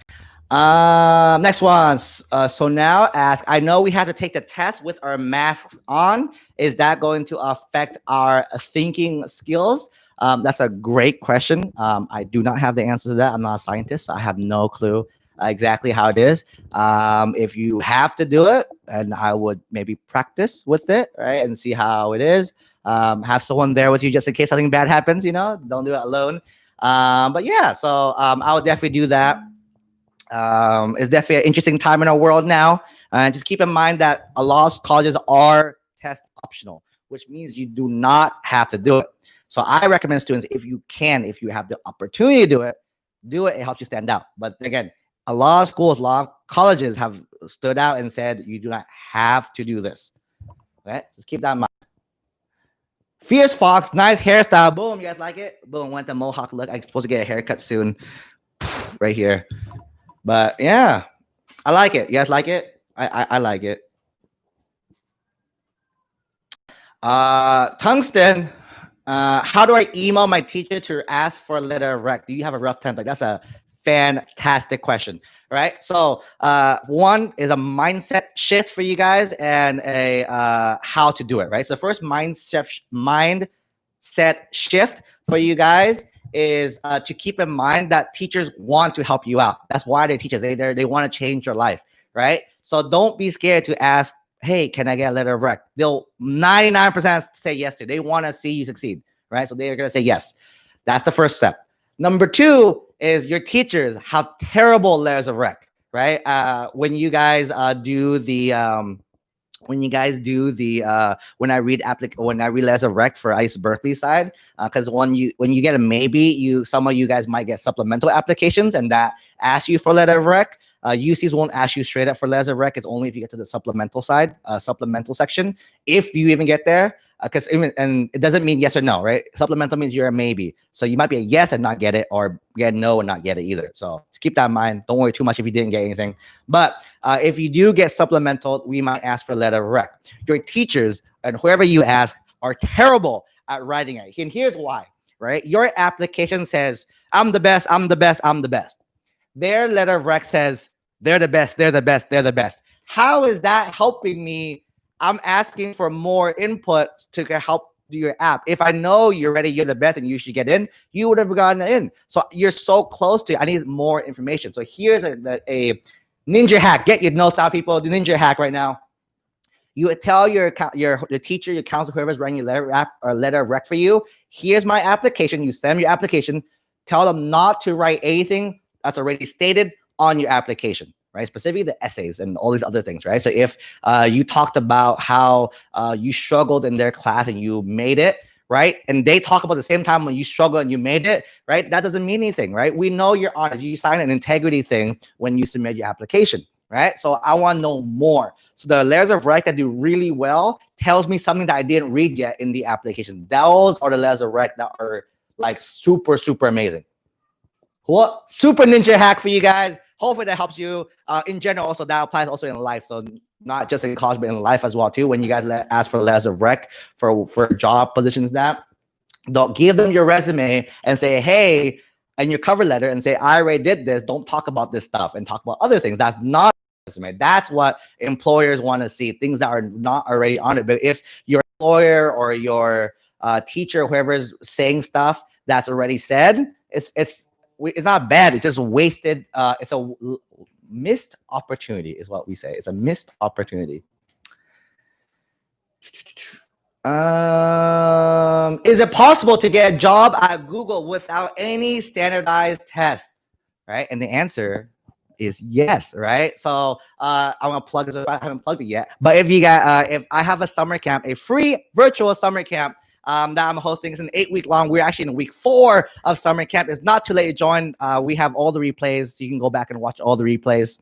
Next one. So now ask, I know we have to take the test with our masks on. Is that going to affect our thinking skills? That's a great question. I do not have the answer to that. I'm not a scientist. So I have no clue exactly how it is. If you have to do it, and I would maybe practice with it, right, and see how it is. Have someone there with you just in case something bad happens. Don't do it alone. But yeah, so I would definitely do that. It's definitely an interesting time in our world now. And just keep in mind that a lot of colleges are test optional, which means you do not have to do it. So I recommend students, if you have the opportunity to do it, do it. It helps you stand out. But again, a lot of schools, a lot of colleges have stood out and said you do not have to do this. Okay, just keep that in mind. Fierce Fox, nice hairstyle. Boom, you guys like it? Boom, went the mohawk look. I'm supposed to get a haircut soon. Right here. But yeah, I like it. You guys like it? I like it. Tungsten, how do I email my teacher to ask for a letter of rec? Do you have a rough template? That's a fantastic question, right? So one is a mindset shift for you guys and a how to do it, right? So first mindset shift for you guys is to keep in mind that teachers want to help you out. That's why they're teachers. They want to change your life, right? So don't be scared to ask, hey, can I get a letter of rec? They'll 99% say yes to. They want to see you succeed, right? So they're going to say yes. That's the first step. Number two is your teachers have terrible letters of rec, right? When you guys do the when I read letters of rec for ICE Berkeley side, because when you get a maybe, some of you guys might get supplemental applications, and that asks you for letter of rec. UCs won't ask you straight up for letters of rec. It's only if you get to the supplemental side, supplemental section, if you even get there. Because and it doesn't mean yes or no, right? Supplemental means you're a maybe. So you might be a yes and not get it, or get no and not get it either. So just keep that in mind. Don't worry too much if you didn't get anything. But if you do get supplemental, we might ask for a letter of rec. Your teachers and whoever you ask are terrible at writing it. And here's why, right? Your application says, I'm the best, I'm the best, I'm the best. Their letter of rec says, they're the best, they're the best, they're the best. How is that helping me? I'm asking for more inputs to help do your app. If I know you're ready, you're the best, and you should get in, you would have gotten in. So you're so close to it. I need more information. So here's a ninja hack. Get your notes out, people. The ninja hack right now. You tell your teacher, your counselor, whoever's writing your letter of rec for you, here's my application. You send your application. Tell them not to write anything that's already stated on your application, right? Specifically the essays and all these other things, right? So if you talked about how you struggled in their class and you made it, right? And they talk about the same time when you struggle and you made it, right? That doesn't mean anything, right? We know you're honest. You sign an integrity thing when you submit your application, right? So I want to know more. So the letters of rec that do really well tells me something that I didn't read yet in the application. Those are the letters of rec that are like super, super amazing. Cool. Super ninja hack for you guys. Hopefully that helps you in general. Also, that applies also in life. So not just in college, but in life as well too. When you guys ask for letters of rec for job positions, don't give them your resume and say, hey, and your cover letter and say, I already did this. Don't talk about this stuff and talk about other things. That's not resume. That's what employers want to see, things that are not already on it. But if your employer or your teacher, whoever is saying stuff that's already said, it's not bad. It's just wasted. It's a missed opportunity is what we say. It's a missed opportunity. Is it possible to get a job at Google without any standardized test? Right? And the answer is yes, right? So I'm gonna plug this. I haven't plugged it yet, but if you got, if I have a summer camp, a free virtual summer camp that I'm hosting, it's an 8-week long. We're actually in week 4 of summer camp. It's not too late to join. We have all the replays, so you can go back and watch all the replays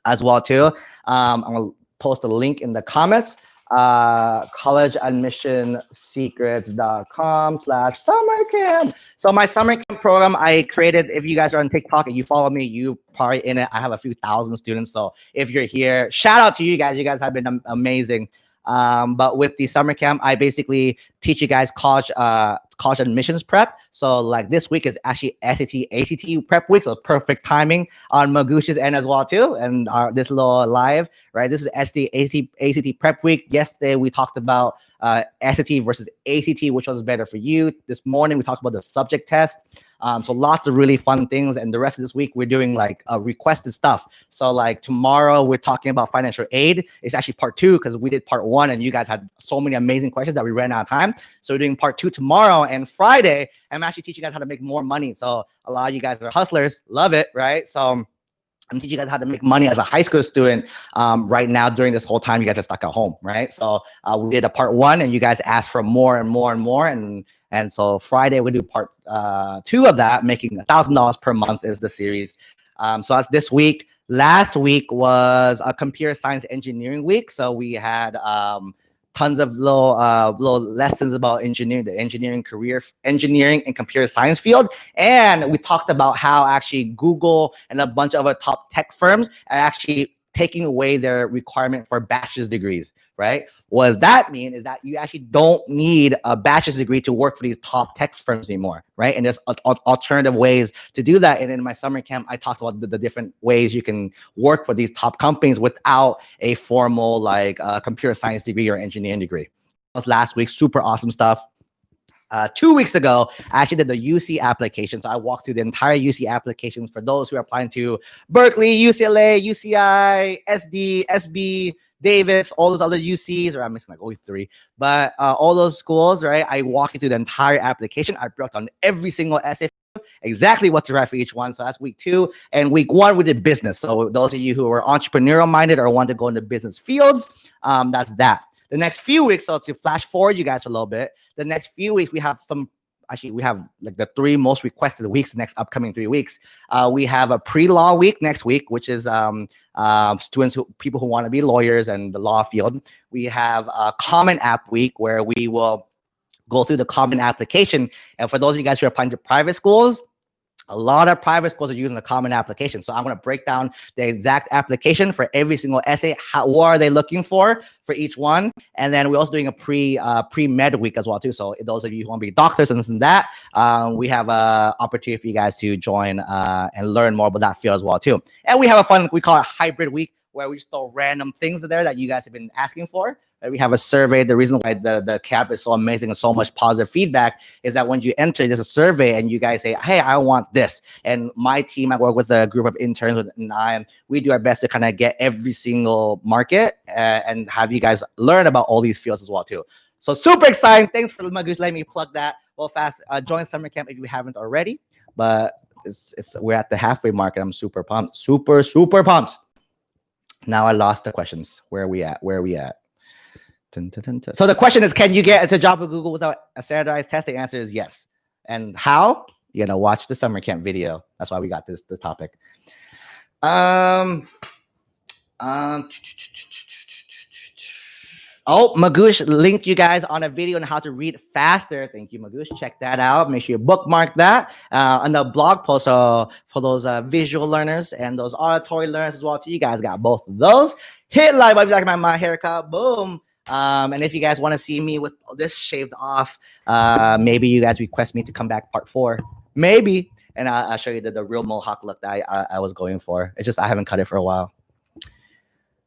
as well too. I'm gonna post a link in the comments. collegeadmissionsecrets.com/summer camp. So my summer camp program I created, if you guys are on TikTok and you follow me, you probably in it. I have a few thousand students. So if you're here, shout out to you guys. You guys have been amazing. But with the summer camp, I basically teach you guys college admissions prep. So like this week is actually SAT, ACT prep week. So perfect timing on Magoosh's end as well too. And this little live, right? This is SAT, ACT prep week. Yesterday we talked about SAT versus ACT, which was better for you. This morning we talked about the subject test. So lots of really fun things. And the rest of this week, we're doing like requested stuff. So like tomorrow, we're talking about financial aid. It's actually part 2 because we did part 1 and you guys had so many amazing questions that we ran out of time. So we're doing part 2 tomorrow, and Friday, I'm actually teaching you guys how to make more money. So a lot of you guys are hustlers, love it, right? So I'm teaching you guys how to make money as a high school student right now during this whole time you guys are stuck at home, right? So we did a part 1 and you guys asked for more and more and more. And so Friday we do part 2 of that, making $1,000 per month is the series. So that's this week. Last week was a computer science engineering week. So we had tons of little lessons about engineering, the engineering and computer science field. And we talked about how actually Google and a bunch of other top tech firms are actually taking away their requirement for bachelor's degrees, right? What does that mean is that you actually don't need a bachelor's degree to work for these top tech firms anymore, right? And there's alternative ways to do that. And in my summer camp, I talked about the different ways you can work for these top companies without a formal like computer science degree or engineering degree. That was last week, super awesome stuff. 2 weeks ago, I actually did the UC application. So I walked through the entire UC applications for those who are applying to Berkeley, UCLA, UCI, SD, SB, Davis, all those other UCs, or I'm missing like only 3, but all those schools, right? I walked you through the entire application. I broke down every single essay, exactly what to write for each one. So that's week 2. And week 1, we did business. So those of you who are entrepreneurial minded or want to go into business fields, that's that. The next few weeks, so to flash forward you guys a little bit, the next few weeks we have we have like the 3 most requested weeks, the next upcoming 3 weeks. We have a pre-law week next week, which is people who want to be lawyers and the law field. We have a common app week where we will go through the common application. And for those of you guys who are applying to private schools, a lot of private schools are using the common application. So I'm going to break down the exact application for every single essay. What are they looking for each one? And then we're also doing a pre-med week as well too. So those of you who want to be doctors and this and that, we have an opportunity for you guys to join and learn more about that field as well too. And we have a fun, we call it hybrid week, where we just throw random things in there that you guys have been asking for. We have a survey. The reason why the camp is so amazing and so much positive feedback is that when you enter, there's a survey and you guys say, hey, I want this. And my team, I work with a group of interns and we do our best to kind of get every single market and have you guys learn about all these fields as well too. So super exciting. Thanks for Magoosh letting me plug that. Well, fast. Join summer camp if you haven't already. But we're at the halfway mark and I'm super pumped. Super pumped. Now I lost the questions. Where are we at? So the question is, can you get a job with Google without a standardized test? The answer is yes. And how? You're gonna watch the summer camp video. That's why we got this topic. Magoosh linked you guys on a video on how to read faster. Thank you, Magoosh. Check that out. Make sure you bookmark that on the blog post. So for those visual learners and those auditory learners as well, too, you guys got both of those. Hit like if you like my haircut. Boom. And if you guys want to see me with this shaved off, maybe you guys request me to come back part 4. Maybe. And I'll show you the real mohawk look that I was going for. It's just I haven't cut it for a while.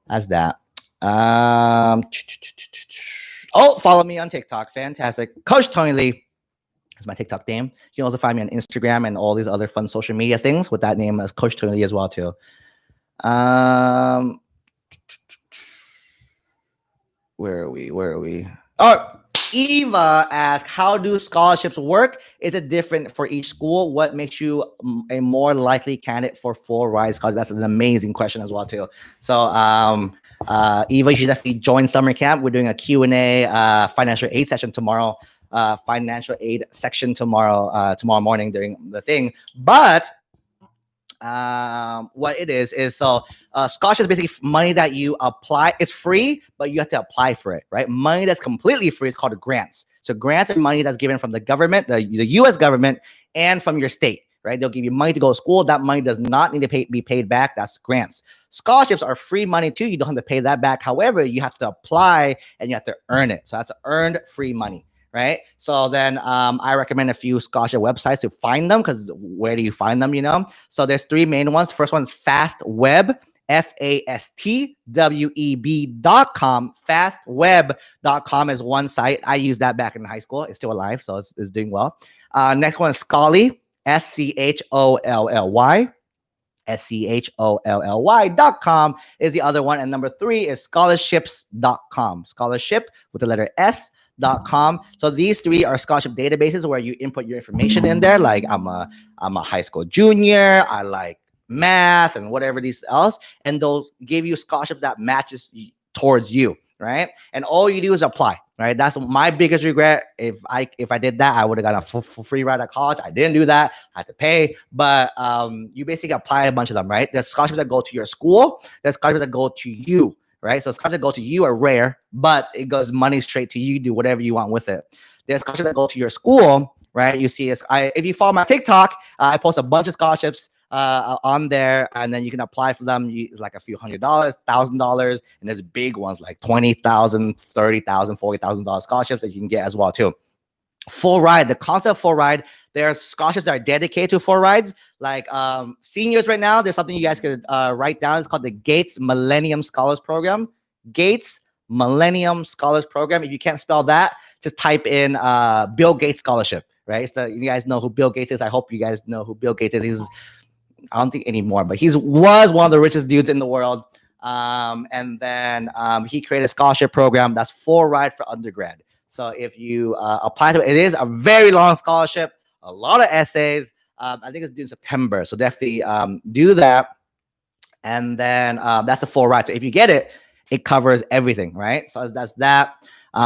That's that. Follow me on TikTok. Fantastic. CoachTonyLe is my TikTok name. You can also find me on Instagram and all these other fun social media things with that name as CoachTonyLe as well too. Where are we? Oh, Eva asked, how do scholarships work? Is it different for each school? What makes you a more likely candidate for full ride scholarship? That's an amazing question as well too. So Eva, you should definitely join summer camp. We're doing a Q&A financial aid session tomorrow. Financial aid section tomorrow morning during the thing. But what it is so scholarship is basically money that you apply. It's free, but you have to apply for it, right? Money that's completely free is called grants. So grants are money that's given from the government, the U.S. government, and from your state, right? They'll give you money to go to school. That money does not need to be paid back. That's grants. Scholarships are free money too. You don't have to pay that back. However, you have to apply and you have to earn it. So that's earned free money, right? So then I recommend a few scholarship websites to find them, because where do you find them, So there's three main ones. First one is FastWeb, FastWeb.com. Fastweb.com is one site. I used that back in high school. It's still alive, so it's doing well. Next one is Scholly, SCHOLLY. SCHOLLY.com is the other one. And number three is scholarships.com. Scholarship with the letter S.com. So these three are scholarship databases where you input your information in there. Like I'm a high school junior. I like math and whatever these else. And they'll give you a scholarship that matches towards you, right? And all you do is apply, right? That's my biggest regret. If I did that, I would have got a free ride at college. I didn't do that. I had to pay. But you basically apply a bunch of them, right? There's scholarships that go to your school. There's scholarships that go to you, right? So scholarships that go to you are rare, but it goes money straight to you. You do whatever you want with it. There's scholarships that go to your school, right? You see, if you follow my TikTok, I post a bunch of scholarships on there, and then you can apply for them. It's like a few $100, $1,000, and there's big ones like $20,000, $30,000, $40,000 scholarships that you can get as well too. Full ride, the concept of full ride. There are scholarships that are dedicated to full rides. Like seniors right now, there's something you guys could write down. It's called the Gates Millennium Scholars Program. Gates Millennium Scholars Program. If you can't spell that, just type in Bill Gates Scholarship, right? So you guys know who Bill Gates is. I hope you guys know who Bill Gates is. I don't think anymore, but he was one of the richest dudes in the world. And then he created a scholarship program that's full ride for undergrad. So if you apply to it, it is a very long scholarship, a lot of essays. I think it's due in September. So definitely do that. And then that's a full ride. So if you get it, it covers everything, right? So that's that.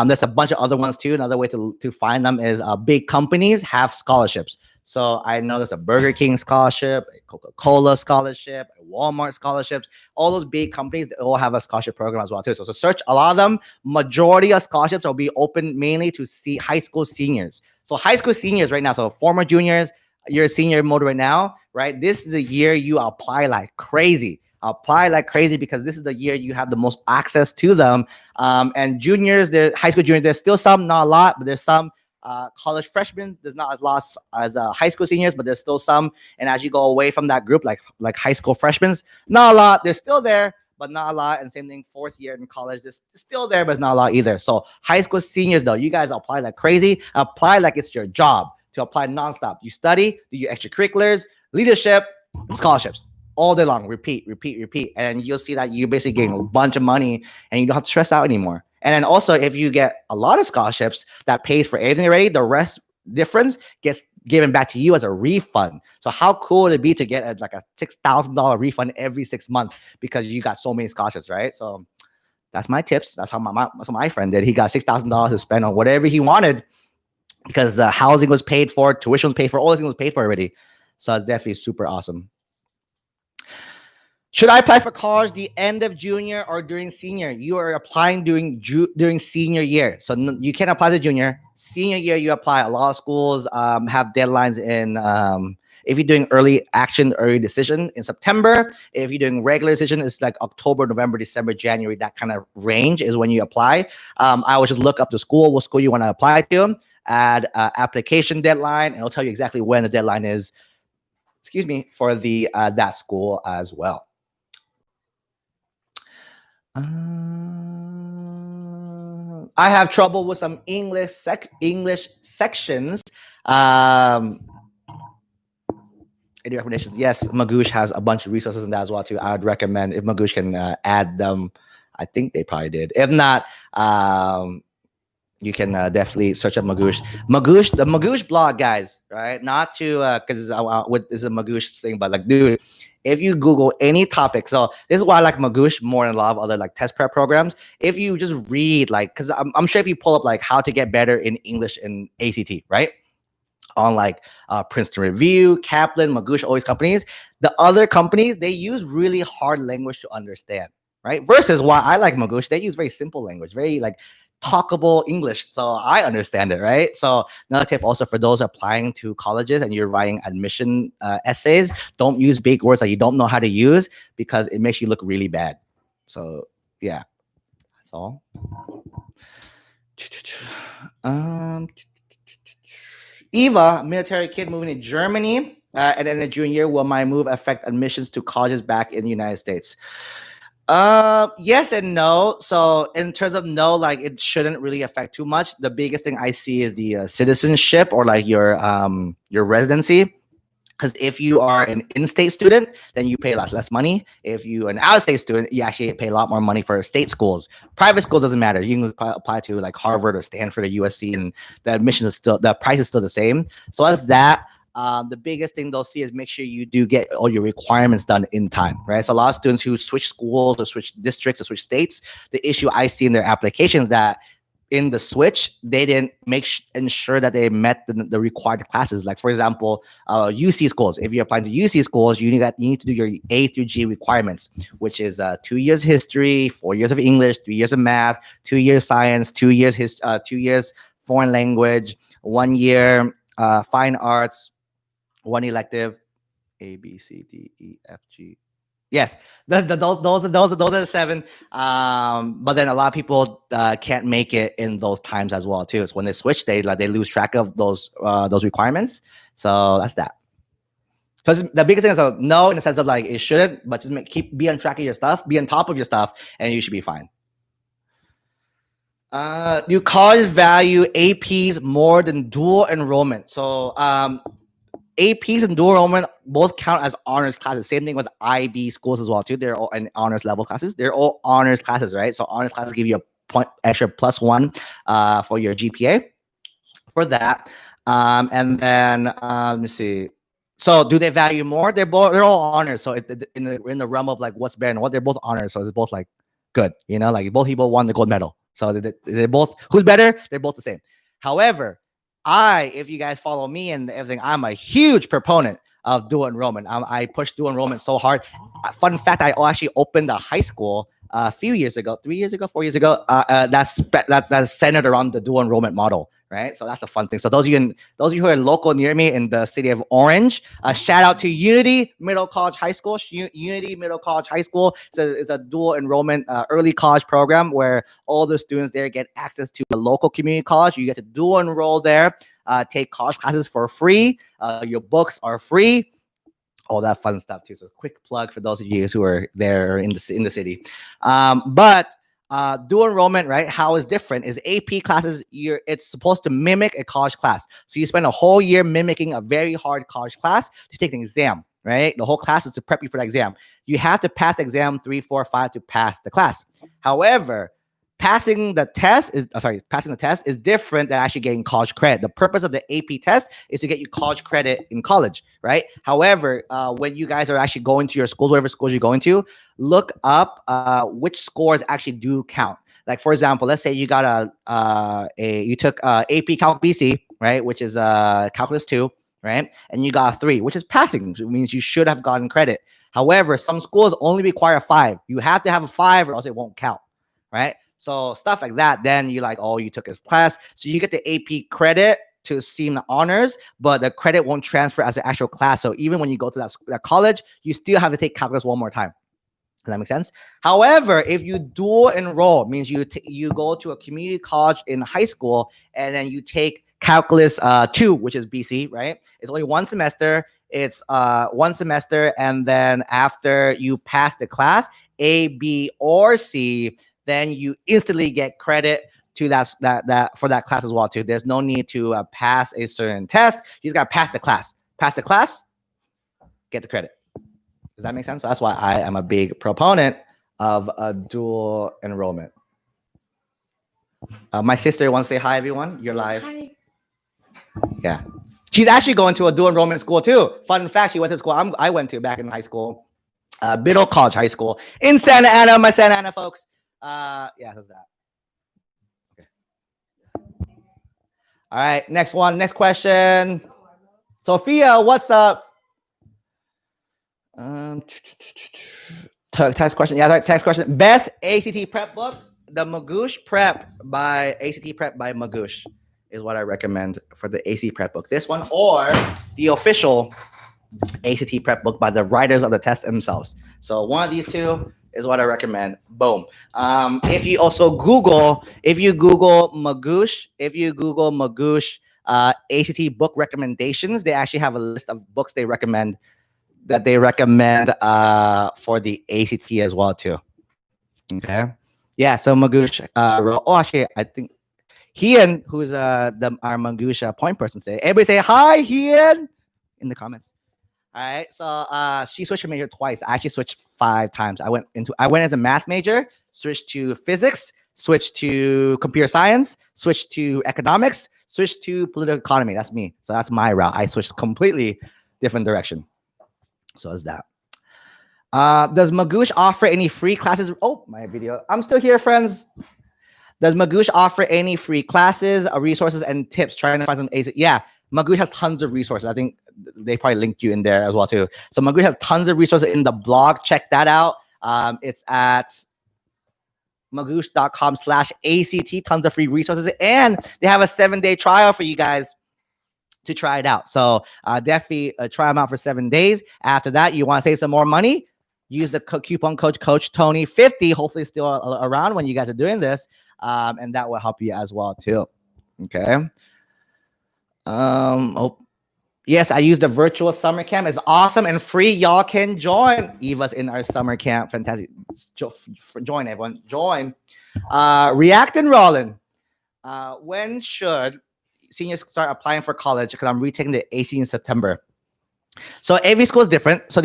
There's a bunch of other ones too. Another way to find them is big companies have scholarships. So I know there's a Burger King scholarship, a Coca-Cola scholarship, a Walmart scholarships. All those big companies, they all have a scholarship program as well too. So search a lot of them. Majority of scholarships will be open mainly to high school seniors. So high school seniors right now, so former juniors, you're a senior mode right now, right? This is the year you apply like crazy. Apply like crazy because this is the year you have the most access to them. And juniors, high school juniors, there's still some, not a lot, but there's some. College freshmen, there's not as lot as high school seniors, but there's still some. And as you go away from that group, like high school freshmen, not a lot. They're still there, but not a lot. And same thing, fourth year in college, it's still there, but it's not a lot either. So high school seniors, though, you guys apply like crazy. Apply like it's your job to apply nonstop. You study, do your extracurriculars, leadership, and scholarships all day long. Repeat, and you'll see that you're basically getting a bunch of money, and you don't have to stress out anymore. And then also, if you get a lot of scholarships that pays for everything already, the rest difference gets given back to you as a refund. So how cool would it be to get like a $6,000 refund every 6 months because you got so many scholarships, right? So that's my tips. That's what my friend did. He got $6,000 to spend on whatever he wanted because housing was paid for, tuition was paid for, all things was paid for already. So it's definitely super awesome. Should I apply for college the end of junior or during senior? You are applying during senior year. So you can't apply to junior. Senior year, you apply. A lot of schools have deadlines in, if you're doing early action, early decision in September. If you're doing regular decision, it's like October, November, December, January. That kind of range is when you apply. I would just look up the school, what school you want to apply to, add application deadline, and it'll tell you exactly when the deadline is, for the that school as well. I have trouble with some English sections. Any recommendations? Yes, Magoosh has a bunch of resources in that as well too. I would recommend if Magoosh can add them. I think they probably did. If not, you can definitely search up Magoosh. The Magoosh blog, guys. Right? Not to because it's a Magoosh thing, but like, dude. If you Google any topic, so this is why I like Magoosh more than a lot of other like test prep programs. If you just read like, because I'm sure if you pull up like how to get better in English in ACT, right? On like Princeton Review, Kaplan, Magoosh, all these companies, the other companies, they use really hard language to understand, right? Versus why I like Magoosh, they use very simple language, very like talkable English, so I understand it, right? So another tip also for those applying to colleges and you're writing admission essays, don't use big words that you don't know how to use because it makes you look really bad. So yeah, that's all. Eva, military kid moving to Germany, and then in a junior year, will my move affect admissions to colleges back in the United States? Yes and no. So in terms of no, like it shouldn't really affect too much. The biggest thing I see is the citizenship or like your residency. Because if you are an in-state student, then you pay less money. If you're an out-of-state student, you actually pay a lot more money for state schools. Private schools doesn't matter. You can apply to like Harvard or Stanford or USC, and the admission is still, the price is still the same. So as that, the biggest thing they'll see is make sure you do get all your requirements done in time, right? So a lot of students who switch schools or switch districts or switch states, the issue I see in their applications that in the switch, they didn't ensure that they met the required classes. Like for example, UC schools. If you're applying to UC schools, you need to do your A through G requirements, which is 2 years history, 4 years of English, 3 years of math, 2 years science, 2 years 2 years foreign language, 1 year fine arts, 1 elective, A, B, C, D, E, F, G. Yes, those are the 7. But then a lot of people can't make it in those times as well too. So when they switch, they lose track of those requirements. So that's that. So the biggest thing is no in the sense of like it shouldn't, but just be on track of your stuff, be on top of your stuff, and you should be fine. Do college value APs more than dual enrollment? So APs and dual enrollment both count as honors classes. Same thing with IB schools as well too. They're all in honors level classes. They're all honors classes, right? So honors classes give you a point extra +1 for your GPA for that. And then let me see. So do they value more? They're all honors. So in the realm of like what's better and what, they're both honors. So it's both like good, you know, like both people won the gold medal. So they're both, who's better? They're both the same. However, if you guys follow me and everything, I'm a huge proponent of dual enrollment. I push dual enrollment so hard. Fun fact, I actually opened a high school a few years ago, 3 years ago, 4 years ago. That's centered around the dual enrollment model, right? So that's a fun thing. So those of you who are local near me in the city of Orange, shout out to Unity Middle College High School. Unity Middle College High School is a dual enrollment early college program where all the students there get access to a local community college. You get to dual enroll there, take college classes for free. Your books are free. All that fun stuff too. So quick plug for those of you who are there in the city. But dual enrollment, right? How is different is AP classes. It's supposed to mimic a college class. So you spend a whole year mimicking a very hard college class to take an exam, right? The whole class is to prep you for the exam. You have to pass exam 3, 4, 5 to pass the class. However, passing the test is different than actually getting college credit. The purpose of the AP test is to get you college credit in college, right? However, when you guys are actually going to your schools, whatever schools you're going to, look up which scores actually do count. Like for example, let's say you got you took AP Calc BC, right, which is Calculus 2, right, and you got a 3, which is passing, which means you should have gotten credit. However, some schools only require a 5. You have to have a 5 or else it won't count, right? So stuff like that, then you're like, oh, you took this class. So you get the AP credit to seem the honors, but the credit won't transfer as an actual class. So even when you go to that college, you still have to take calculus one more time. Does that make sense? However, if you dual enroll, means you go to a community college in high school and then you take calculus 2, which is BC, right? It's only 1 semester. It's 1 semester, and then after you pass the class, A, B, or C, then you instantly get credit to that for that class as well too. There's no need to pass a certain test. You just gotta pass the class. Pass the class, get the credit. Does that make sense? So that's why I am a big proponent of a dual enrollment. My sister wants to say hi, everyone. You're live. Hi. Yeah. She's actually going to a dual enrollment school too. Fun fact, she went to school I went to back in high school. Middle College High School in Santa Ana, my Santa Ana folks. Yeah, that's that. Okay. All right, next question. Sophia, what's up? Text question. Yeah, text question. Best ACT prep book. the Magoosh Prep by ACT Prep by Magoosh is what I recommend for the AC Prep book. This one or the official ACT Prep book by the writers of the test themselves. So one of these two is what I recommend. Boom. If you Google Magoosh, ACT book recommendations, they actually have a list of books they recommend for the ACT as well too. Okay. Yeah. So Magoosh wrote. Oh, actually, I think Hian, who's our Magoosh point person, say. Everybody say hi, Hian, in the comments. All right. So she switched her major twice. I actually switched 5 times. I went as a math major, switched to physics, switched to computer science, switched to economics, switched to political economy. That's me. So that's my route. I switched completely different direction. So is that. Does Magoosh offer any free classes? Oh, my video. I'm still here, friends. Does Magoosh offer any free classes, resources, and tips? Trying to find some ACT. Yeah, Magoosh has tons of resources. I think they probably linked you in there as well too. So Magoosh has tons of resources in the blog. Check that out. It's at magoosh.com/ACT. Tons of free resources, and they have a 7-day trial for you guys to try it out. So definitely try them out for 7 days. After that, you want to save some more money, use the coupon code CoachTony50. Hopefully still around when you guys are doing this. And that will help you as well too. Okay. Yes, I used the virtual summer camp. It's awesome and free. Y'all can join. Eva's in our summer camp. Fantastic. Join, everyone. Join. React and Rollin. When should seniors start applying for college? Because I'm retaking the AC in September. So every school is different. So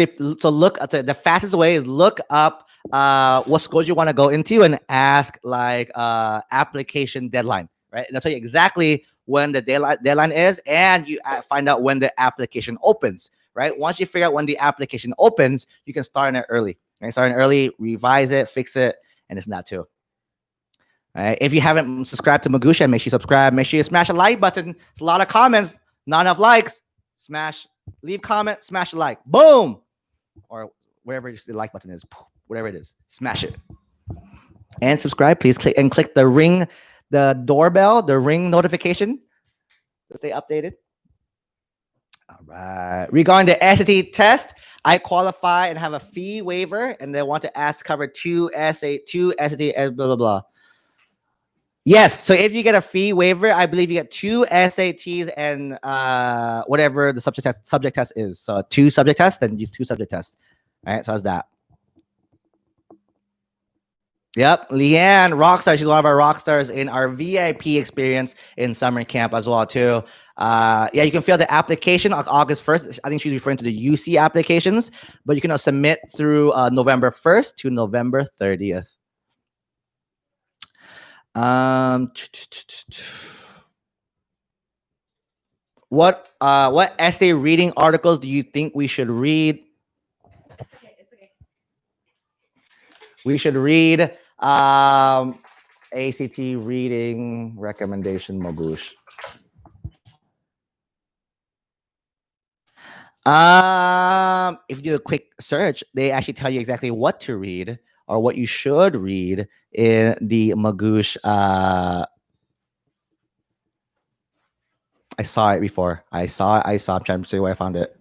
look at the fastest way is look up what schools you want to go into and ask like application deadline, right? And I'll tell you exactly when the deadline is, and you find out when the application opens, right? Once you figure out when the application opens, you can start in it early. Right? Start in early, revise it, fix it, and it's not too. All right. If you haven't subscribed to Magoosh, make sure you subscribe. Make sure you smash a like button. It's a lot of comments, not enough likes. Leave comment, smash a like, boom, or wherever the like button is, whatever it is, smash it, and subscribe. Please click the doorbell, the ring notification to stay updated. All right. Regarding the SAT test, I qualify and have a fee waiver, and they want to cover 2 SAT, blah blah blah. Yes. So if you get a fee waiver, I believe you get 2 SATs and whatever the subject test is. So 2 subject tests, then 2 subject tests. All right. So how's that? Yep. Leanne, rockstar. She's one of our rock stars in our VIP experience in summer camp as well too. Yeah, you can fill the application on August 1st. I think she's referring to the UC applications, but you can submit through November 1st to November 30th. What essay reading articles do you think we should read? It's okay. We should read ACT reading recommendation, Magoosh. If you do a quick search, they actually tell you exactly what to read or what you should read in the Magoosh. I saw it before. I saw. I'm trying to see where I found it.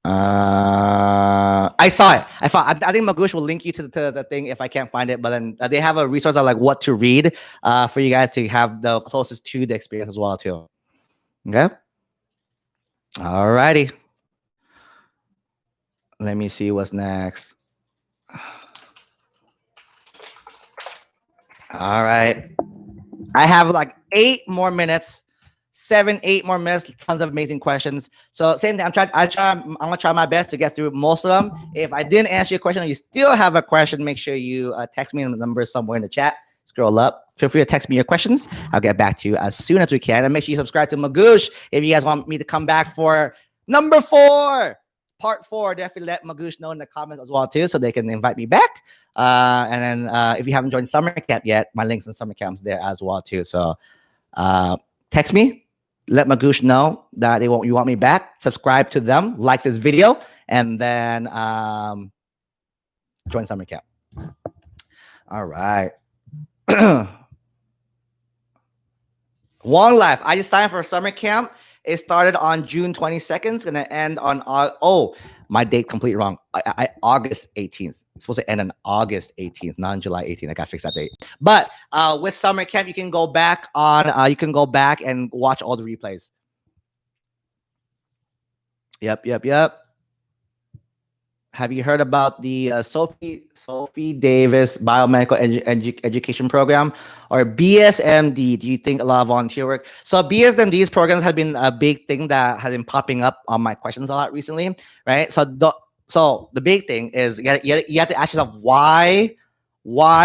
I saw it. I think Magoosh will link you to the thing if I can't find it. But then they have a resource on like what to read for you guys to have the closest to the experience as well too. Okay. All righty. Let me see what's next. All right. I have like 8 more minutes. 7-8 more minutes, tons of amazing questions. So same thing, I'm gonna try my best to get through most of them. If I didn't answer your question or you still have a question, make sure you text me the number somewhere in the chat. Scroll up. Feel free to text me your questions. I'll get back to you as soon as we can. And make sure you subscribe to Magoosh if you guys want me to come back for number 4, part 4. Definitely let Magoosh know in the comments as well too, so they can invite me back. And then if you haven't joined summer camp yet, my links in summer camps there as well too. So text me. let Magoosh know that you want me back. Subscribe to them, like this video, and then join summer camp. All right. Long Life. I just signed for summer camp. It started on June 22nd. It's gonna end on my date completely wrong. August 18th. It's supposed to end on August 18th, not on July 18th. I gotta fix that date. But with summer camp, you can go back and watch all the replays. Yep. Have you heard about the Sophie Davis Biomedical Education Program, or BSMD? Do you think a lot of volunteer work? So BSMD's programs have been a big thing that has been popping up on my questions a lot recently, right? So the big thing is you have to ask yourself why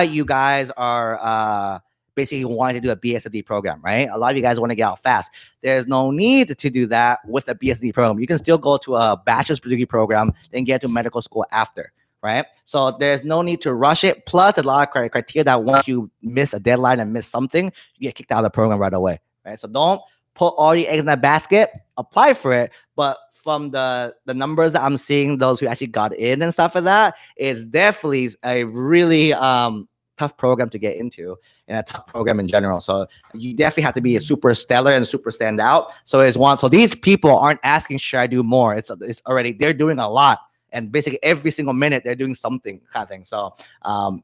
you guys are basically wanting to do a BSMD program, right? A lot of you guys want to get out fast. There's no need to do that with a BSMD program. You can still go to a bachelor's degree program, then get to medical school after, right? So there's no need to rush it. Plus, there's a lot of criteria that once you miss a deadline and miss something, you get kicked out of the program right away, right? So don't put all your eggs in that basket. Apply for it, but from the numbers that I'm seeing, those who actually got in and stuff like that, it's definitely a really tough program to get into, and a tough program in general. So you definitely have to be a super stellar and super stand out. So so these people aren't asking, should I do more? It's already, they're doing a lot. And basically every single minute they're doing something kind of thing. So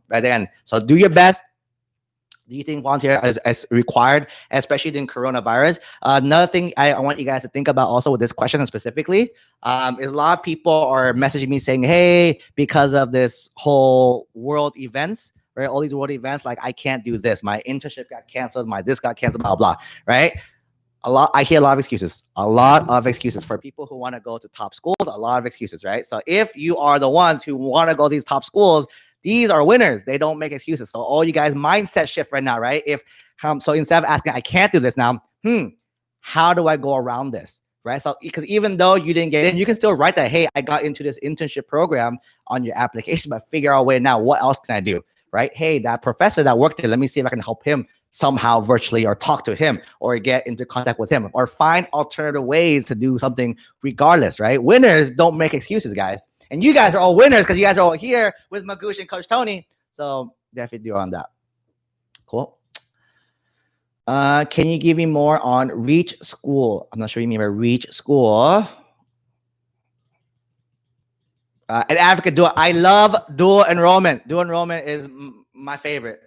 again, so do your best. Do you think volunteer is required, especially in coronavirus? Another thing I want you guys to think about also with this question specifically is a lot of people are messaging me saying, hey, because of this whole world events, right? All these world events, like I can't do this. My internship got canceled. This got canceled, blah, blah, right? I hear a lot of excuses for people who want to go to top schools, a lot of excuses, right? So if you are the ones who want to go to these top schools, these are winners. They don't make excuses. So all you guys mindset shift right now, right? So instead of asking, I can't do this now, how do I go around this? Right? So because even though you didn't get in, you can still write that, hey, I got into this internship program on your application, but figure out a way now, what else can I do? Right? Hey, that professor that worked there, let me see if I can help him somehow virtually, or talk to him, or get into contact with him, or find alternative ways to do something regardless, right? Winners don't make excuses, guys. And you guys are all winners because you guys are all here with Magoosh and Coach Tony. So definitely do on that. Cool. Can you give me more on Reach School? I'm not sure you mean by Reach School. And Africa I love dual enrollment. Dual enrollment is my favorite.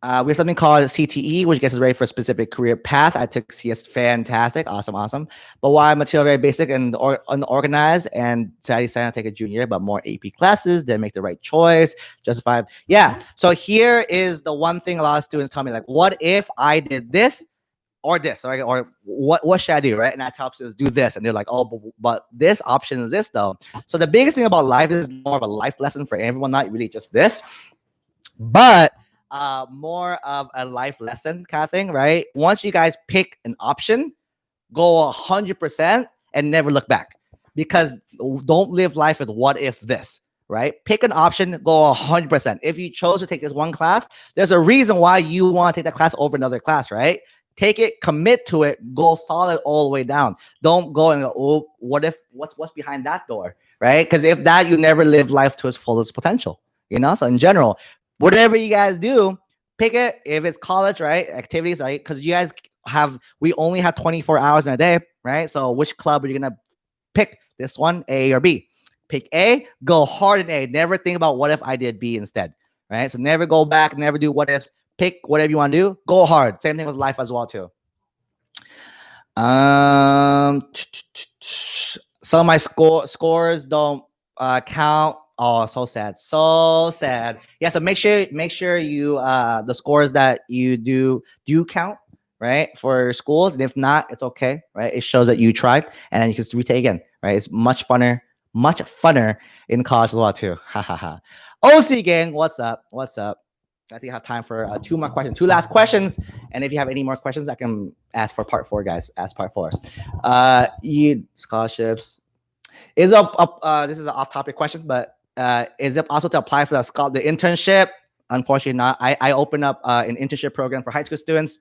We have something called CTE, which gets us ready for a specific career path. I took CS, fantastic, awesome. But why material very basic and unorganized, and so I decided to take a junior, but more AP classes, then make the right choice, justify. Yeah. So here is the one thing a lot of students tell me, like, what if I did this or this, right? Or what should I do, right? And I tell students, do this, and they're like, oh, but this option is this though. So the biggest thing about life is more of a life lesson for everyone, not really just this, but more of a life lesson kind of thing, right? Once you guys pick an option, go 100% and never look back, because don't live life with what if this, right? Pick an option, go 100%. If you chose to take this one class, there's a reason why you want to take that class over another class, right? Take it, commit to it, go solid all the way down. Don't go and go, oh, what's behind that door, right? Because if that, you never live life to its fullest potential, you know? So in general, whatever you guys do, pick it. If it's college, right? Activities, right? Because you guys we only have 24 hours in a day, right? So which club are you going to pick? This one, A or B? Pick A, go hard in A. Never think about what if I did B instead, right? So never go back, never do what ifs. Pick whatever you want to do. Go hard. Same thing with life as well, too. Some of my scores don't count. Oh, so sad. Yeah, so make sure you the scores that you do count, right, for schools. And if not, it's okay, right? It shows that you tried, and then you can retake again, right? It's much funner in college as well too. OC gang, what's up? I think I have time for two last questions. And if you have any more questions, I can ask for part 4, guys. Ask part 4. Scholarships. This is an off-topic question, but is it possible to apply for the internship? Unfortunately not. I opened up an internship program for high school students.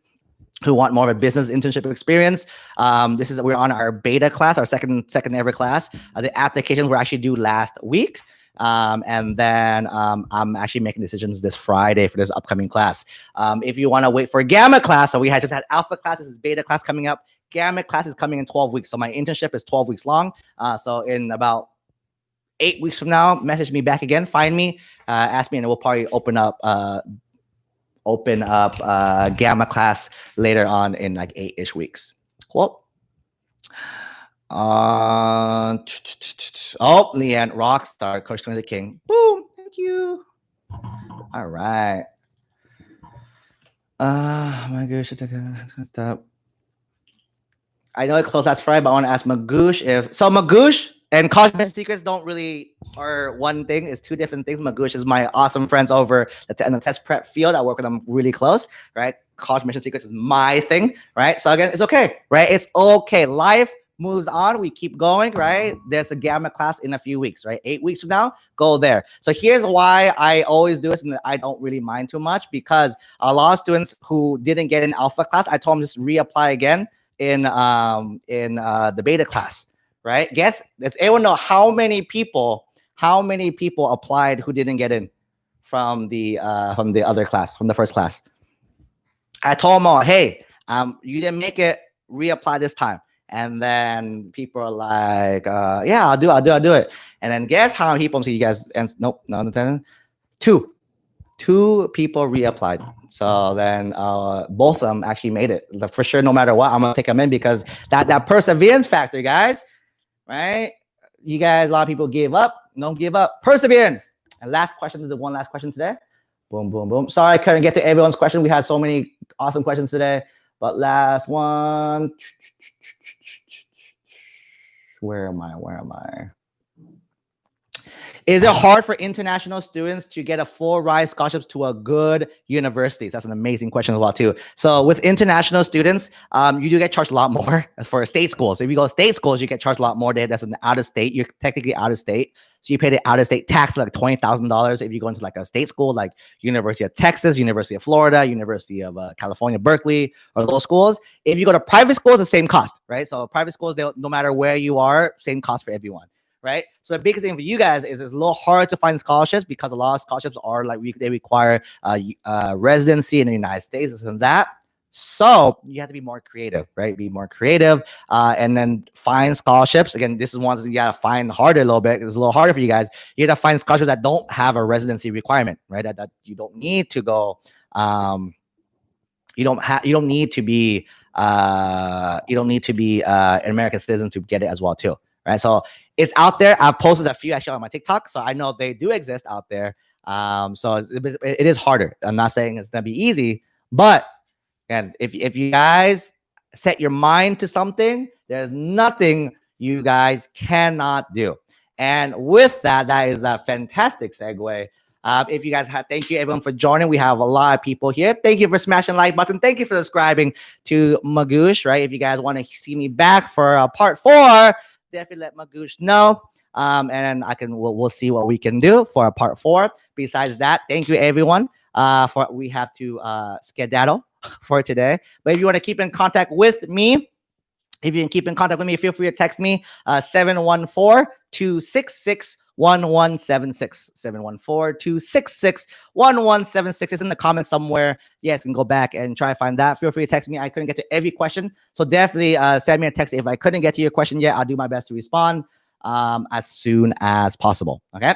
who want more of a business internship experience. We're on our beta class, our second ever class. The applications were actually due last week. And then I'm actually making decisions this Friday for this upcoming class. If you want to wait for Gamma class, so we just had Alpha classes, is Beta class coming up. Gamma class is coming in 12 weeks. So my internship is 12 weeks long. So in about 8 weeks from now, message me back again, find me, ask me, and we'll probably open up Gamma class later on in like 8-ish weeks. Cool. Oh, Leanne, Rockstar, Coach Tony the King. Boom. Thank you. All right. My gosh, stop. I know it closed last Friday, but I want to ask Magoosh Magoosh and College Mission Secrets don't really are one thing. It's two different things. Magoosh is my awesome friends over in the test prep field. I work with them really close, right? College Mission Secrets is my thing, right? So again, it's okay, right? It's okay. Life moves on. We keep going, right? There's a Gamma class in a few weeks, right? 8 weeks from now, go there. So here's why I always do this, and I don't really mind too much, because a lot of students who didn't get an Alpha class, I told them just reapply again in the Beta class, right? Guess, does anyone know how many people applied who didn't get in from the other class, from the first class? I told them all, hey, you didn't make it, reapply this time. And then people are like, yeah, I'll do it. And then guess how many people? So you guys, and nope, no, two people reapplied. So then both of them actually made it. For sure, no matter what, I'm gonna take them in, because that perseverance factor, guys, right? You guys, a lot of people gave up. Don't give up. Perseverance. And last question is the one last question today. Boom, boom, boom. Sorry, I couldn't get to everyone's question. We had so many awesome questions today. But last one. Where am I? Is it hard for international students to get a full ride scholarships to a good university? That's an amazing question as well too. So with international students, you do get charged a lot more as for state schools. So if you go to state schools, you get charged a lot more. That's an out of state. You're technically out of state. So you pay the out of state tax like $20,000 if you go into like a state school like University of Texas, University of Florida, University of California, Berkeley, or those schools. If you go to private schools, the same cost, right? So private schools, no matter where you are, same cost for everyone. Right. So the biggest thing for you guys is it's a little hard to find scholarships, because a lot of scholarships are like they require residency in the United States, this and that. So you have to be more creative, right? Be more creative and then find scholarships. Again, this is one that you got to find harder a little bit. It's a little harder for you guys. You got to find scholarships that don't have a residency requirement, right? That you don't need to go. You don't need to be an American citizen to get it as well too, right? So it's out there. I've posted a few actually on my TikTok, so I know they do exist out there. So it is harder. I'm not saying it's gonna be easy, but again, if you guys set your mind to something, there's nothing you guys cannot do. And with that, that is a fantastic segue. If you guys have, thank you everyone for joining. We have a lot of people here. Thank you for smashing the like button. Thank you for subscribing to Magoosh, right? If you guys want to see me back for part 4, definitely let Magoosh know. And we'll see what we can do for a part 4. Besides that, thank you everyone. We have to skedaddle for today. But if you want to keep in contact with me, feel free to text me 714-266-1176. 714-266-1176. It's in the comments somewhere. Yeah, you can go back and try to find that. Feel free to text me. I couldn't get to every question, so definitely send me a text. If I couldn't get to your question yet, I'll do my best to respond as soon as possible. Okay.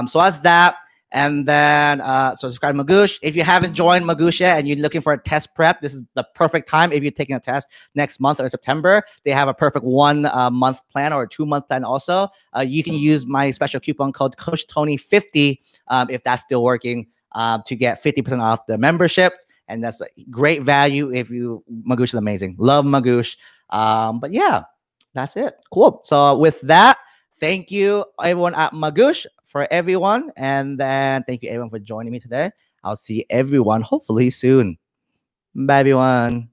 So that's that. And then subscribe to Magoosh. If you haven't joined Magoosh yet and you're looking for a test prep, this is the perfect time. If you're taking a test next month or September, they have a perfect 1 month plan or a 2-month plan also. You can use my special coupon code CoachTony50 if that's still working to get 50% off the membership. And that's a great value. Magoosh is amazing. Love Magoosh. But yeah, that's it. Cool. So with that, thank you everyone at Magoosh for everyone. And then thank you everyone for joining me today. I'll see everyone hopefully soon. Bye everyone.